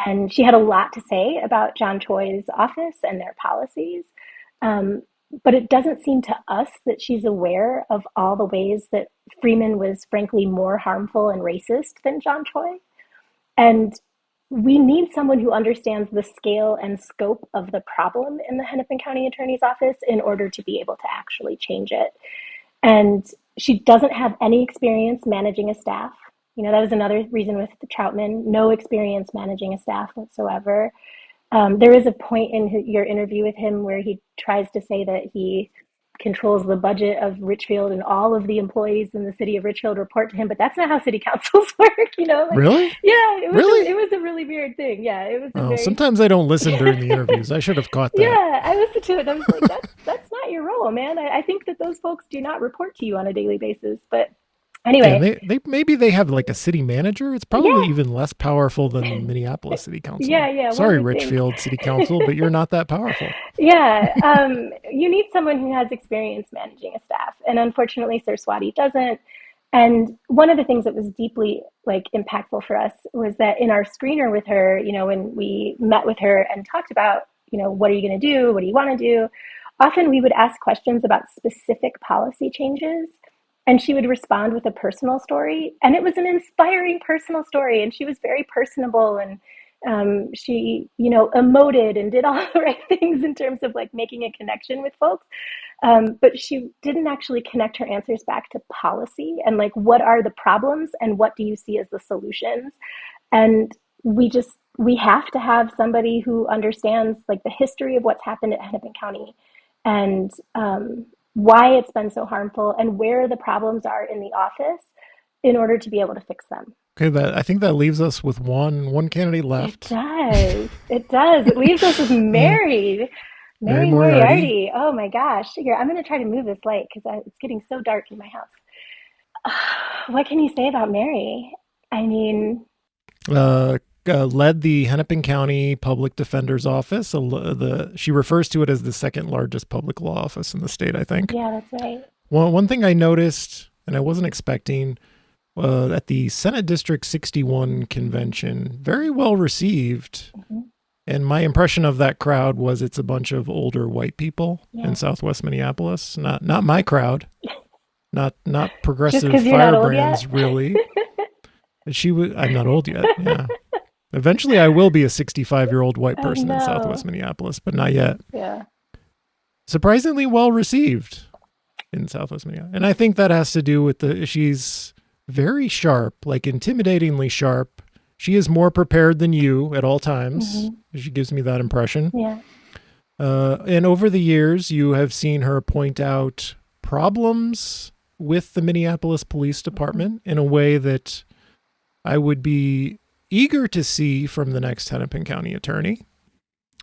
A: And she had a lot to say about John Choi's office and their policies. But it doesn't seem to us that she's aware of all the ways that Freeman was frankly more harmful and racist than John Choi. And we need someone who understands the scale and scope of the problem in the Hennepin County Attorney's Office in order to be able to actually change it. And she doesn't have any experience managing a staff. That was another reason with Trautmann, no experience managing a staff whatsoever. There is a point in your interview with him where he tries to say that he controls the budget of Richfield and all of the employees in the city of Richfield report to him, but that's not how city councils work,
B: Really?
A: Yeah, it
B: Really?
A: was a really weird thing. Yeah, it was
B: sometimes I don't listen during the interviews. I should have caught that.
A: Yeah, I listened to it and I was like, that's not your role, man. I think that those folks do not report to you on a daily basis. But
B: Yeah, and
A: Anyway,
B: they maybe they have like a city manager. It's probably
A: yeah,
B: even less powerful than Minneapolis City
A: yeah,
B: Council.
A: yeah, one
B: Sorry,
A: would think.
B: Richfield City Council, but you're not that powerful.
A: Yeah, you need someone who has experience managing a staff, and unfortunately, Saraswati doesn't. And one of the things that was deeply like impactful for us was that in our screener with her, when we met with her and talked about, what are you going to do? What do you want to do? Often we would ask questions about specific policy changes, and she would respond with a personal story. And it was an inspiring personal story. And she was very personable, and she, emoted and did all the right things in terms of like making a connection with folks. But she didn't actually connect her answers back to policy and like what are the problems and what do you see as the solutions. And we have to have somebody who understands like the history of what's happened at Hennepin County, and why it's been so harmful and where the problems are in the office in order to be able to fix them.
B: Okay, I think that leaves us with one candidate
A: It
B: left.
A: does. It does. It leaves us with
B: Uh, Mary
A: Mary
B: Moriarty.
A: Moriarty. Oh my gosh. Here, I'm going to try to move this light because it's getting so dark in my house. What can you say about Mary? I mean,
B: Led the Hennepin County Public Defender's Office. She refers to it as the second largest public law office in the state, I think.
A: yeah, that's right.
B: One thing I noticed, and I wasn't expecting, at the Senate District 61 convention, very well received.
A: Mm-hmm.
B: And my impression of that crowd was it's a bunch of older white people in Southwest Minneapolis. Not my crowd. Not progressive firebrands, really. I'm not old yet. Yeah. Eventually, I will be a 65-year-old white person in Southwest Minneapolis, but not yet.
A: Yeah.
B: Surprisingly well received in Southwest Minneapolis, and I think that has to do with she's very sharp, like intimidatingly sharp. She is more prepared than you at all times. Mm-hmm. She gives me that impression.
A: Yeah.
B: And over the years, you have seen her point out problems with the Minneapolis Police Department in a way that I would be eager to see from the next Hennepin County attorney.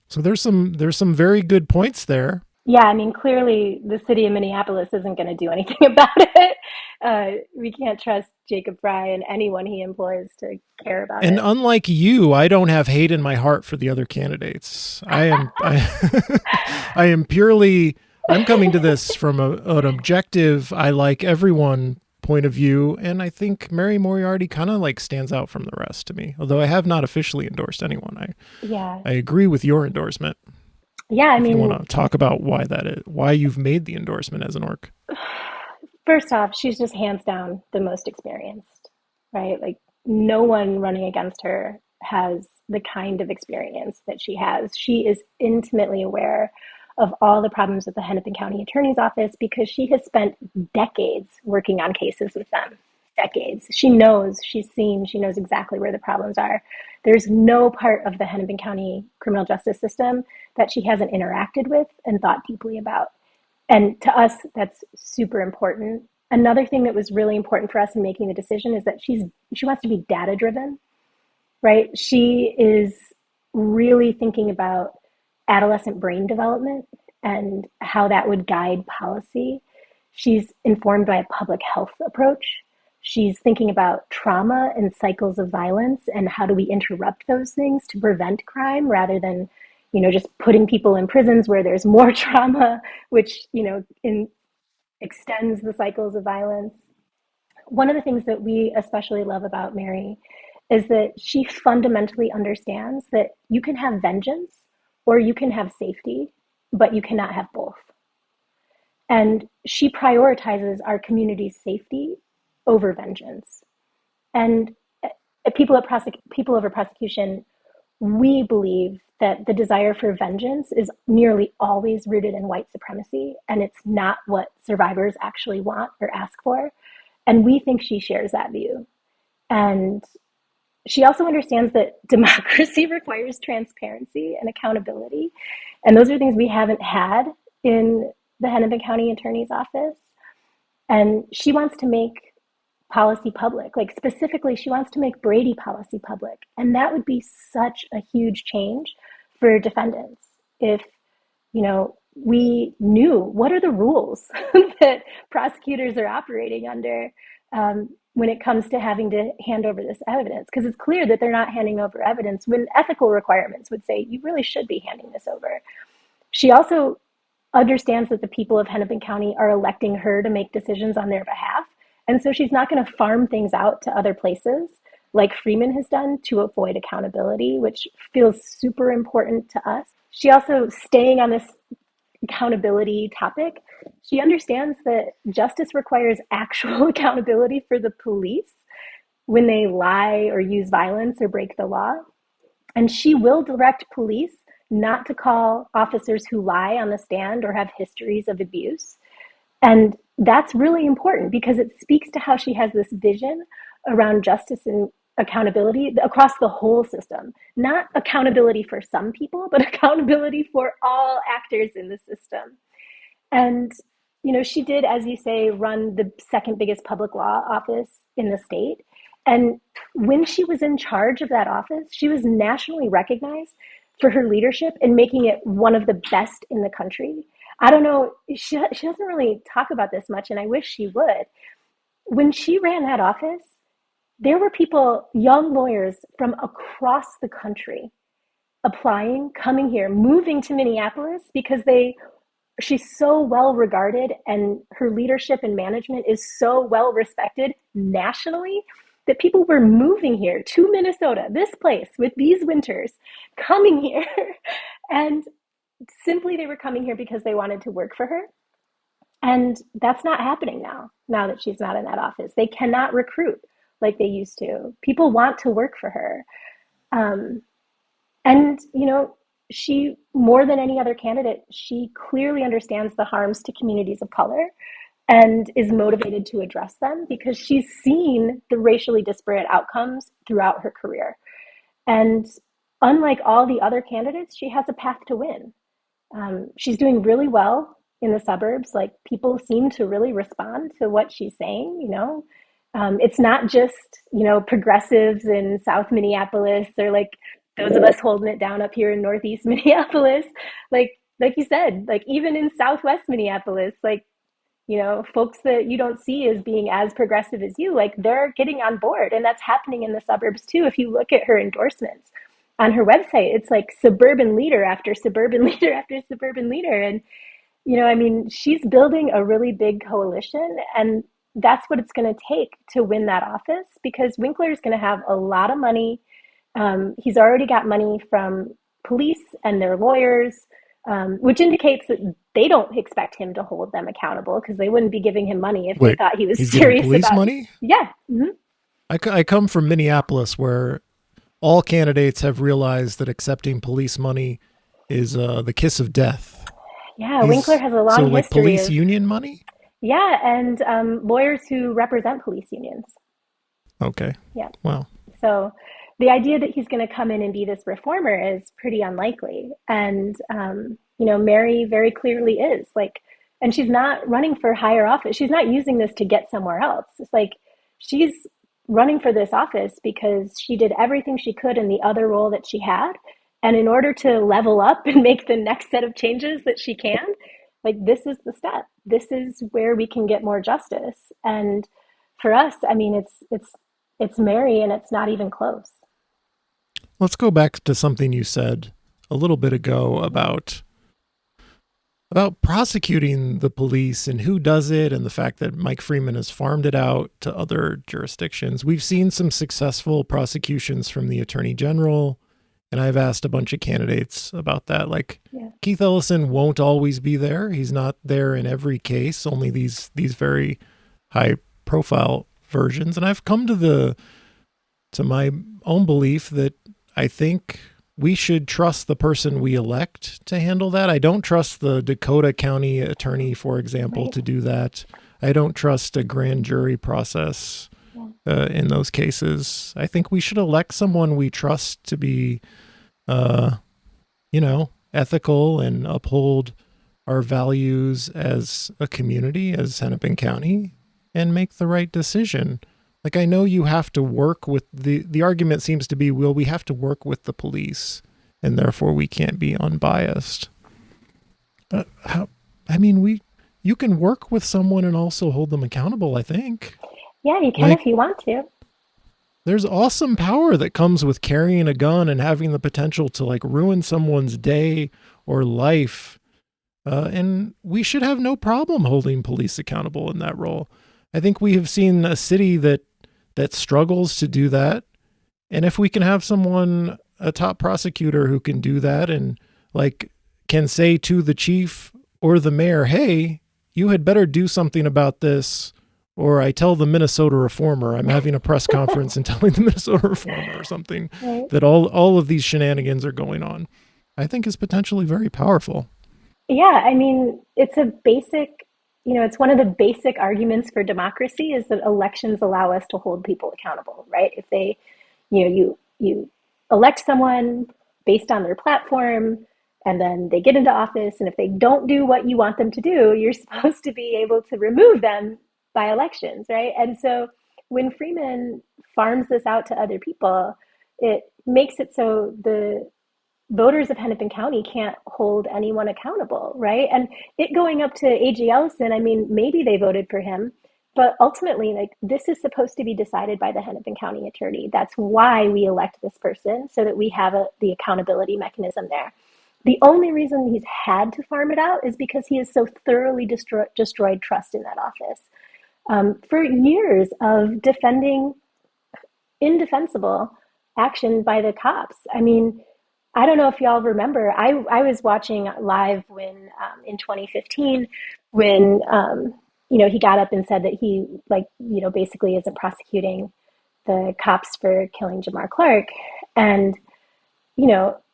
B: So there's some very good points there.
A: Yeah, I mean, clearly the city of Minneapolis isn't going to do anything about it. We can't trust Jacob Fry and anyone he employs to care about it.
B: And unlike you, I don't have hate in my heart for the other candidates. I am purely, I'm coming to this from an objective, I like everyone point of view, and I think Mary Moriarty kind of like stands out from the rest to me, although I have not officially endorsed anyone. I agree with your endorsement.
A: Yeah, I mean,
B: you want to talk about why that is, why you've made the endorsement as an orc.
A: First off, she's just hands down the most experienced, right? Like no one running against her has the kind of experience that she has. She is intimately aware of all the problems with the Hennepin County Attorney's Office because she has spent decades working on cases with them. Decades. She knows, she's seen, she knows exactly where the problems are. There's no part of the Hennepin County criminal justice system that she hasn't interacted with and thought deeply about. And to us, that's super important. Another thing that was really important for us in making the decision is that she wants to be data driven, right? She is really thinking about adolescent brain development and how that would guide policy. She's informed by a public health approach. She's thinking about trauma and cycles of violence and how do we interrupt those things to prevent crime rather than, just putting people in prisons where there's more trauma, which, extends the cycles of violence. One of the things that we especially love about Mary is that she fundamentally understands that you can have vengeance or you can have safety, but you cannot have both. And she prioritizes our community's safety over vengeance. And at People Over Prosecution, we believe that the desire for vengeance is nearly always rooted in white supremacy, and it's not what survivors actually want or ask for. And we think she shares that view. And she also understands that democracy requires transparency and accountability. And those are things we haven't had in the Hennepin County Attorney's Office. And she wants to make policy public. Like specifically, she wants to make Brady policy public. And that would be such a huge change for defendants if, we knew what are the rules that prosecutors are operating under. when it comes to having to hand over this evidence, because it's clear that they're not handing over evidence when ethical requirements would say you really should be handing this over. She also understands that the people of Hennepin County are electing her to make decisions on their behalf. And so she's not going to farm things out to other places like Freeman has done to avoid accountability, which feels super important to us. She also, staying on this accountability topic, she understands that justice requires actual accountability for the police when they lie or use violence or break the law. And she will direct police not to call officers who lie on the stand or have histories of abuse. And that's really important because it speaks to how she has this vision around justice and accountability across the whole system. Not accountability for some people, but accountability for all actors in the system. And, you know, she did, as you say, run the second biggest public law office in the state. And when she was in charge of that office, she was nationally recognized for her leadership in making it one of the best in the country. I don't know, she doesn't really talk about this much, and I wish she would. When she ran that office, there were people, young lawyers from across the country applying, coming here, moving to Minneapolis because she's so well regarded and her leadership and management is so well respected nationally that people were moving here to Minnesota, this place with these winters, coming here. And simply they were coming here because they wanted to work for her. And that's not happening now that she's not in that office. They cannot recruit like they used to. People want to work for her. And, you know, she, more than any other candidate, she clearly understands the harms to communities of color and is motivated to address them because she's seen the racially disparate outcomes throughout her career. And unlike all the other candidates, she has a path to win. She's doing really well in the suburbs. Like, people seem to really respond to what she's saying, you know. It's not just, you know, progressives in South Minneapolis or like those of us holding it down up here in Northeast Minneapolis. Like you said, like even in Southwest Minneapolis, like, you know, folks that you don't see as being as progressive as you, like they're getting on board. And that's happening in the suburbs too. If you look at her endorsements on her website, it's like suburban leader after suburban leader after suburban leader. And, you know, I mean, she's building a really big coalition, and that's what it's going to take to win that office, because Winkler is going to have a lot of money. He's already got money from police and their lawyers, which indicates that they don't expect him to hold them accountable because they wouldn't be giving him money if they thought he was serious
B: police
A: about
B: money.
A: Yeah. Mm-hmm.
B: I come from Minneapolis, where all candidates have realized that accepting police money is the kiss of death.
A: Yeah, Winkler has a long history
B: police
A: of
B: union money.
A: Yeah, and lawyers who represent police unions.
B: Okay.
A: Yeah.
B: Wow.
A: So the idea that he's going to come in and be this reformer is pretty unlikely. And, you know, Mary very clearly is like, and she's not running for higher office. She's not using this to get somewhere else. It's like she's running for this office because she did everything she could in the other role that she had. And in order to level up and make the next set of changes that she can, like, this is the step. This is where we can get more justice. And for us, I mean, it's Mary, and it's not even close.
B: Let's go back to something you said a little bit ago about prosecuting the police and who does it, and the fact that Mike Freeman has farmed it out to other jurisdictions. We've seen some successful prosecutions from the Attorney General, and I've asked a bunch of candidates about that. Like, Keith Ellison won't always be there. He's not there in every case, only these very high profile versions. And I've come to my own belief that I think we should trust the person we elect to handle that. I don't trust the Dakota County attorney, for example, to do that. I don't trust a grand jury process in those cases. I think we should elect someone we trust to be, ethical and uphold our values as a community, as Hennepin County, and make the right decision. Like, I know you have to work with the argument seems to be, well, we have to work with the police and therefore we can't be unbiased. You can work with someone and also hold them accountable, I think.
A: Yeah, you can
B: Like,
A: if you want to.
B: there's awesome power that comes with carrying a gun and having the potential to like ruin someone's day or life. And we should have no problem holding police accountable in that role. I think we have seen a city that struggles to do that. And if we can have someone, a top prosecutor who can do that and like can say to the chief or the mayor, hey, you had better do something about this. Or I tell the Minnesota Reformer, I'm having a press conference and telling the Minnesota Reformer or something
A: Right.
B: that all of these shenanigans are going on, I think is potentially very powerful.
A: Yeah, I mean, it's a basic, it's one of the basic arguments for democracy is that elections allow us to hold people accountable, right? If they, you elect someone based on their platform, and then they get into office, and if they don't do what you want them to do, you're supposed to be able to remove them by elections, right? And so when Freeman farms this out to other people, it makes it so the voters of Hennepin County can't hold anyone accountable, right? And it going up to A.G. Ellison, I mean, maybe they voted for him, but ultimately, like, this is supposed to be decided by the Hennepin County attorney. That's why we elect this person, so that we have the accountability mechanism there. The only reason he's had to farm it out is because he has so thoroughly destroyed trust in that office. For years of defending indefensible action by the cops. I mean, I don't know if y'all remember, I was watching live when in 2015 when he got up and said that he basically isn't prosecuting the cops for killing Jamar Clark, and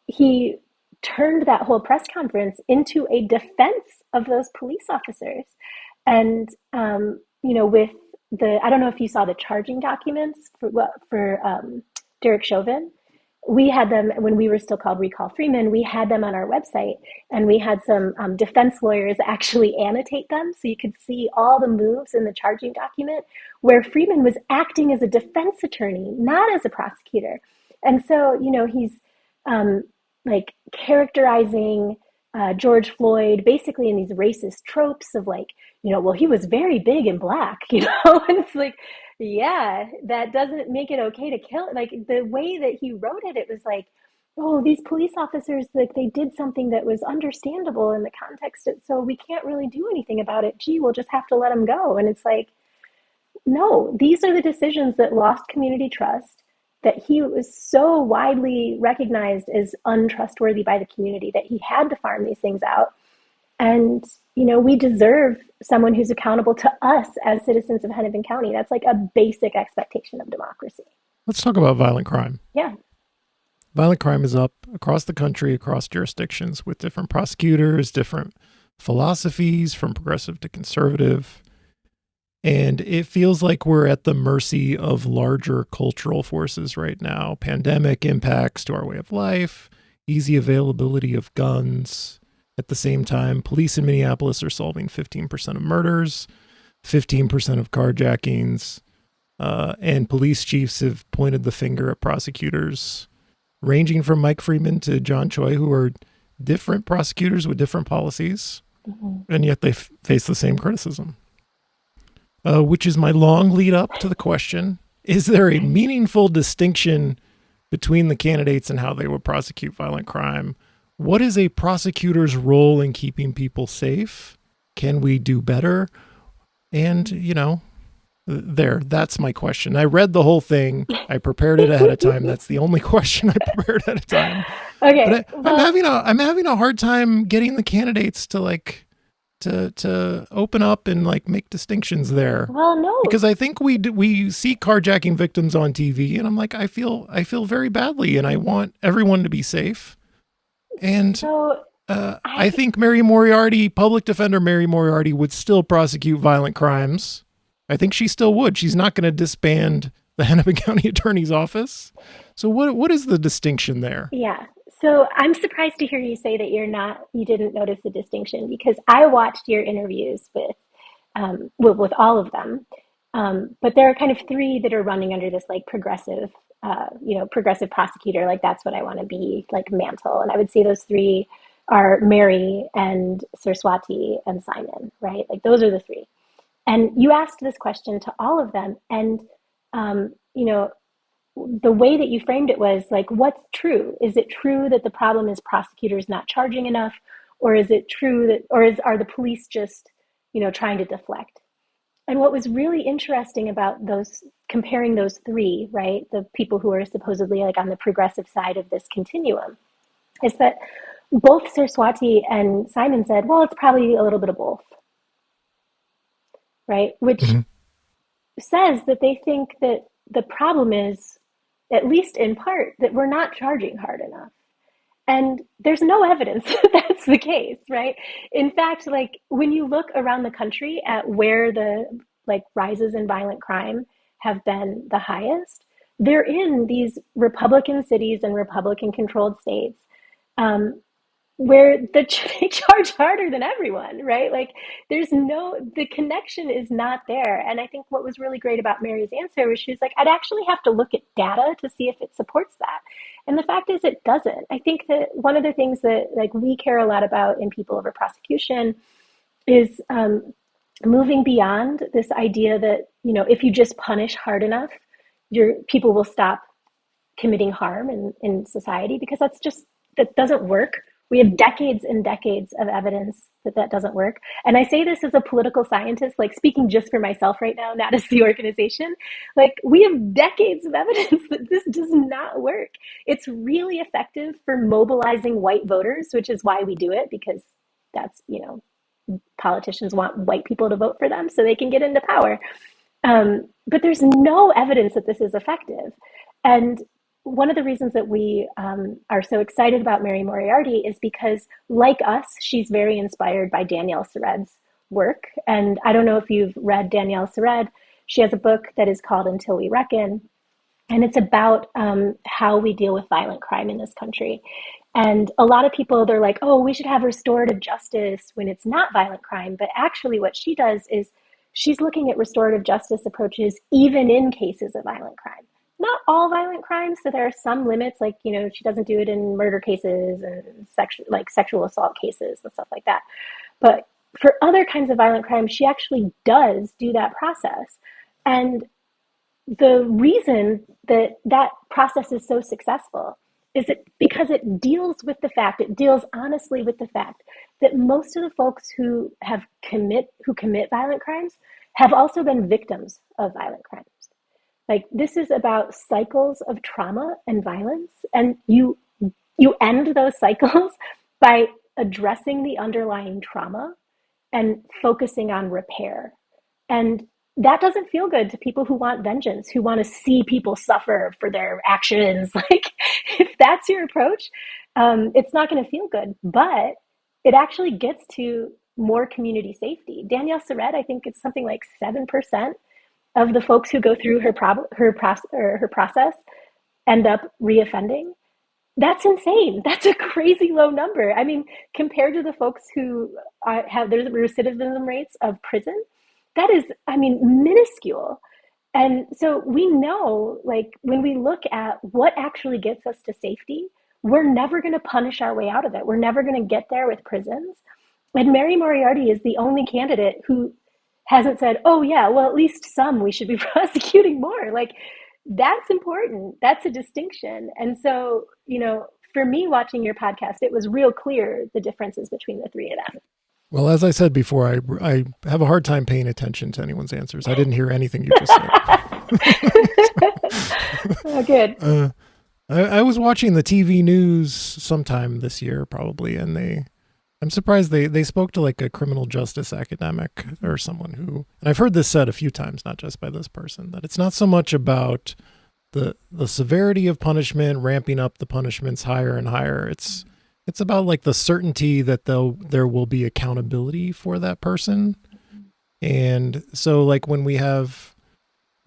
A: he turned that whole press conference into a defense of those police officers, and with I don't know if you saw the charging documents for Derek Chauvin. We had them when we were still called Recall Freeman. We had them on our website, and we had some defense lawyers actually annotate them so you could see all the moves in the charging document where Freeman was acting as a defense attorney, not as a prosecutor. And so, he's like characterizing George Floyd basically in these racist tropes of like, well, he was very big and black, and it's like, yeah, that doesn't make it okay to kill. Like the way that he wrote it, it was like, oh, these police officers, like they did something that was understandable in the context, so we can't really do anything about it. Gee, we'll just have to let him go. And it's like, no, these are the decisions that lost community trust, that he was so widely recognized as untrustworthy by the community that he had to farm these things out. And, we deserve someone who's accountable to us as citizens of Hennepin County. That's like a basic expectation of democracy.
B: Let's talk about violent crime.
A: Yeah.
B: Violent crime is up across the country, across jurisdictions, with different prosecutors, different philosophies from progressive to conservative. And it feels like we're at the mercy of larger cultural forces right now. Pandemic impacts to our way of life, easy availability of guns. At the same time, police in Minneapolis are solving 15% of murders, 15% of carjackings, and police chiefs have pointed the finger at prosecutors, ranging from Mike Freeman to John Choi, who are different prosecutors with different policies, and yet they face the same criticism. Which is my long lead up to the question, is there a meaningful distinction between the candidates and how they would prosecute violent crime? What is a prosecutor's role in keeping people safe? Can we do better? And, that's my question. I read the whole thing. I prepared it ahead of time. That's the only question I prepared ahead of time.
A: Okay.
B: But I'm having a hard time getting the candidates to to open up and make distinctions there.
A: Well, no,
B: because I think we see carjacking victims on TV, and I'm like, I feel very badly, and I want everyone to be safe. And
A: so
B: I think Mary Moriarty, public defender Mary Moriarty, would still prosecute violent crimes. I think she still would. She's not going to disband the Hennepin County Attorney's Office. So what is the distinction there?
A: Yeah. So I'm surprised to hear you say that you didn't notice the distinction, because I watched your interviews with all of them. But there are kind of three that are running under this progressive prosecutor, that's what I want to be, mantle. And I would say those three are Mary and Saraswati and Simon, right? Those are the three. And you asked this question to all of them. And, the way that you framed it was like, what's true? Is it true that the problem is prosecutors not charging enough? Or is it true that, are the police just, trying to deflect? And what was really interesting about comparing those three, right, the people who are supposedly like on the progressive side of this continuum, is that both Saraswati and Simon said, well, it's probably a little bit of both, right? Which says that they think that the problem is, at least in part, that we're not charging hard enough. And there's no evidence that that's the case, right? In fact, like when you look around the country at where the rises in violent crime have been the highest, they're in these Republican cities and Republican controlled states, where they charge harder than everyone, right? Like the connection is not there. And I think what was really great about Mary's answer was she was like, I'd actually have to look at data to see if it supports that. And the fact is it doesn't. I think that one of the things that we care a lot about in People Over Prosecution is moving beyond this idea that, if you just punish hard enough, people will stop committing harm in society, because that doesn't work. We have decades and decades of evidence that doesn't work. And I say this as a political scientist, speaking just for myself right now, not as the organization. We have decades of evidence that this does not work. It's really effective for mobilizing white voters, which is why we do it, because that's, politicians want white people to vote for them so they can get into power. But there's no evidence that this is effective. And one of the reasons that we are so excited about Mary Moriarty is because, like us, she's very inspired by Danielle Sered's work. And I don't know if you've read Danielle Sered. She has a book that is called Until We Reckon. And it's about how we deal with violent crime in this country. And a lot of people, they're like, oh, we should have restorative justice when it's not violent crime. But actually what she does is she's looking at restorative justice approaches even in cases of violent crime. Not all violent crimes, so there are some limits, she doesn't do it in murder cases and sexual assault cases and stuff like that. But for other kinds of violent crimes, she actually does do that process. And the reason that process is so successful is because it deals honestly with the fact that most of the folks who commit violent crimes have also been victims of violent crimes. This is about cycles of trauma and violence, and you end those cycles by addressing the underlying trauma and focusing on repair. And that doesn't feel good to people who want vengeance, who want to see people suffer for their actions. If that's your approach, it's not going to feel good, but it actually gets to more community safety. Danielle Sered, I think it's something like 7% of the folks who go through her process end up reoffending. That's insane. That's a crazy low number. I mean, compared to the folks who have their recidivism rates of prison, that is, minuscule. And so we know, when we look at what actually gets us to safety, we're never going to punish our way out of it. We're never going to get there with prisons. And Mary Moriarty is the only candidate who hasn't said, oh yeah, well, at least some we should be prosecuting more. That's important. That's a distinction. And so, for me watching your podcast, it was real clear the differences between the three of them.
B: Well, as I said before, I have a hard time paying attention to anyone's answers. I didn't hear anything you just said.
A: Oh, good.
B: I was watching the TV news sometime this year, probably, and I'm surprised they spoke to a criminal justice academic or someone who, and I've heard this said a few times, not just by this person, that it's not so much about the severity of punishment, ramping up the punishments higher and higher. It's about the certainty that there will be accountability for that person. And so when we have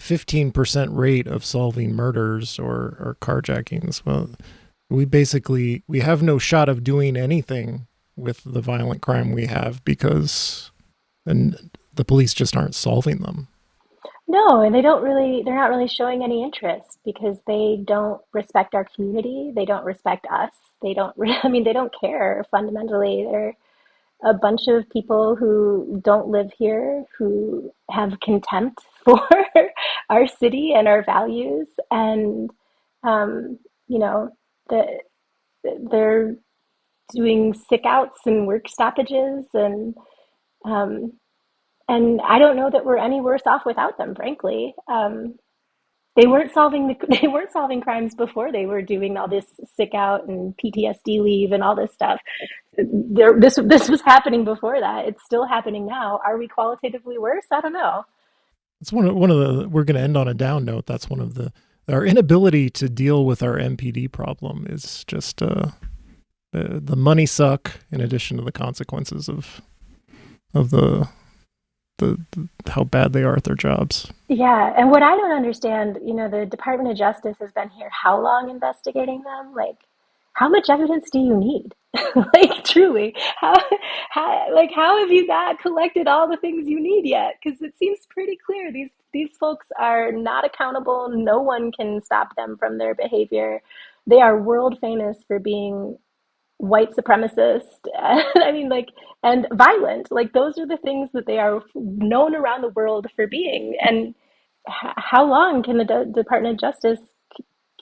B: 15% rate of solving murders or carjackings, well, we have no shot of doing anything with the violent crime we have because the police just aren't solving them.
A: No, and they're not really showing any interest because they don't respect our community. They don't respect us. They don't care fundamentally. a bunch of people who don't live here, who have contempt for our city and our values. And, you know, the, they're doing sick outs and work stoppages. And I don't know that we're any worse off without them, frankly. They weren't solving crimes before they were doing all this sick out and PTSD leave and all this stuff. This was happening before that. It's still happening now. Are we qualitatively worse? I don't know.
B: It's one of the, we're going to end on a down note. That's one of our inability to deal with our MPD problem is just the money suck in addition to the consequences of the how bad they are at their jobs.
A: Yeah, and what I don't understand, the Department of Justice has been here how long investigating them? Like, how much evidence do you need? Like, truly, how have you not collected all the things you need yet? Because it seems pretty clear these folks are not accountable. No one can stop them from their behavior. They are world famous for being white supremacist, and violent. Like, those are the things that they are known around the world for being. And how long can the Department of Justice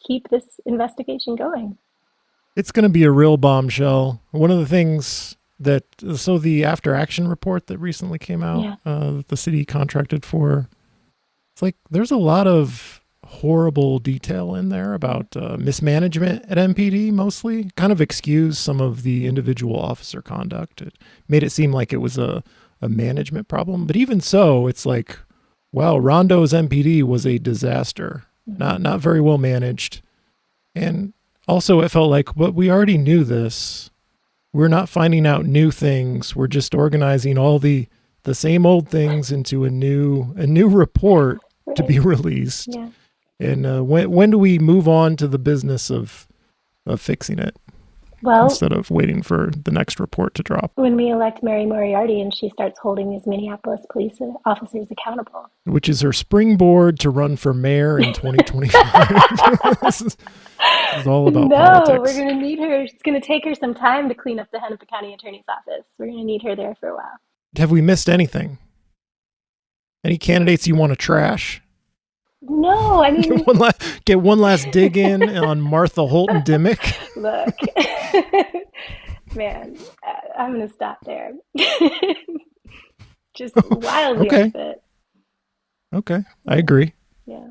A: keep this investigation going?
B: It's going to be a real bombshell. One of the things so the after action report that recently came out, that the city contracted for, it's like there's a lot of horrible detail in there about mismanagement at MPD, mostly kind of excuse some of the individual officer conduct. It made it seem like it was a management problem, but even so, it's like, wow, Rondo's MPD was a disaster, not very well managed. And also it felt like, but we already knew this. We're not finding out new things. We're just organizing all the same old things into a new report to be released.
A: Yeah.
B: And when do we move on to the business of fixing it?
A: Well,
B: instead of waiting for the next report to drop.
A: When we elect Mary Moriarty and she starts holding these Minneapolis police officers accountable.
B: Which is her springboard to run for mayor in 2025. This is all about politics.
A: No, we're going to need her. It's going to take her some time to clean up the Hennepin County Attorney's Office. We're going to need her there for a while.
B: Have we missed anything? Any candidates you want to trash?
A: No, I mean...
B: Get one last dig in on Martha Holton Dimick.
A: Look, man, I'm going to stop there. Just wildly unfit.
B: Okay, I agree.
A: Yeah.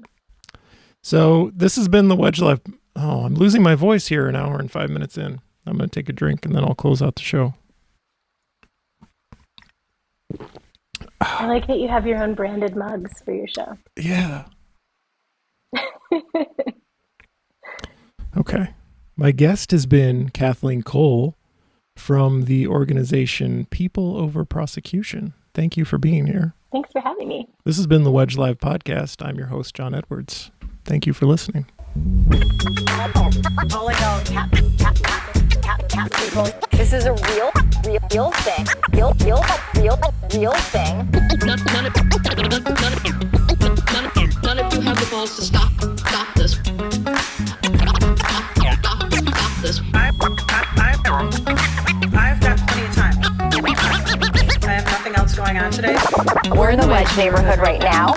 B: So this has been the Wedge Live. Oh, I'm losing my voice here an hour and 5 minutes in. I'm going to take a drink and then I'll close out the show.
A: I like that you have your own branded mugs for your show.
B: Yeah. Okay. My guest has been Kathleen Cole from the organization People Over Prosecution. Thank you for being here.
A: Thanks for having me.
B: This has been the Wedge Live podcast. I'm your host, John Edwards. Thank you for listening.
D: This is a real thing. Real thing.
E: None of you have the balls to stop this. Stop this.
I: I've got plenty of time. I have nothing else going on today.
D: We're in the Wedge neighborhood right now.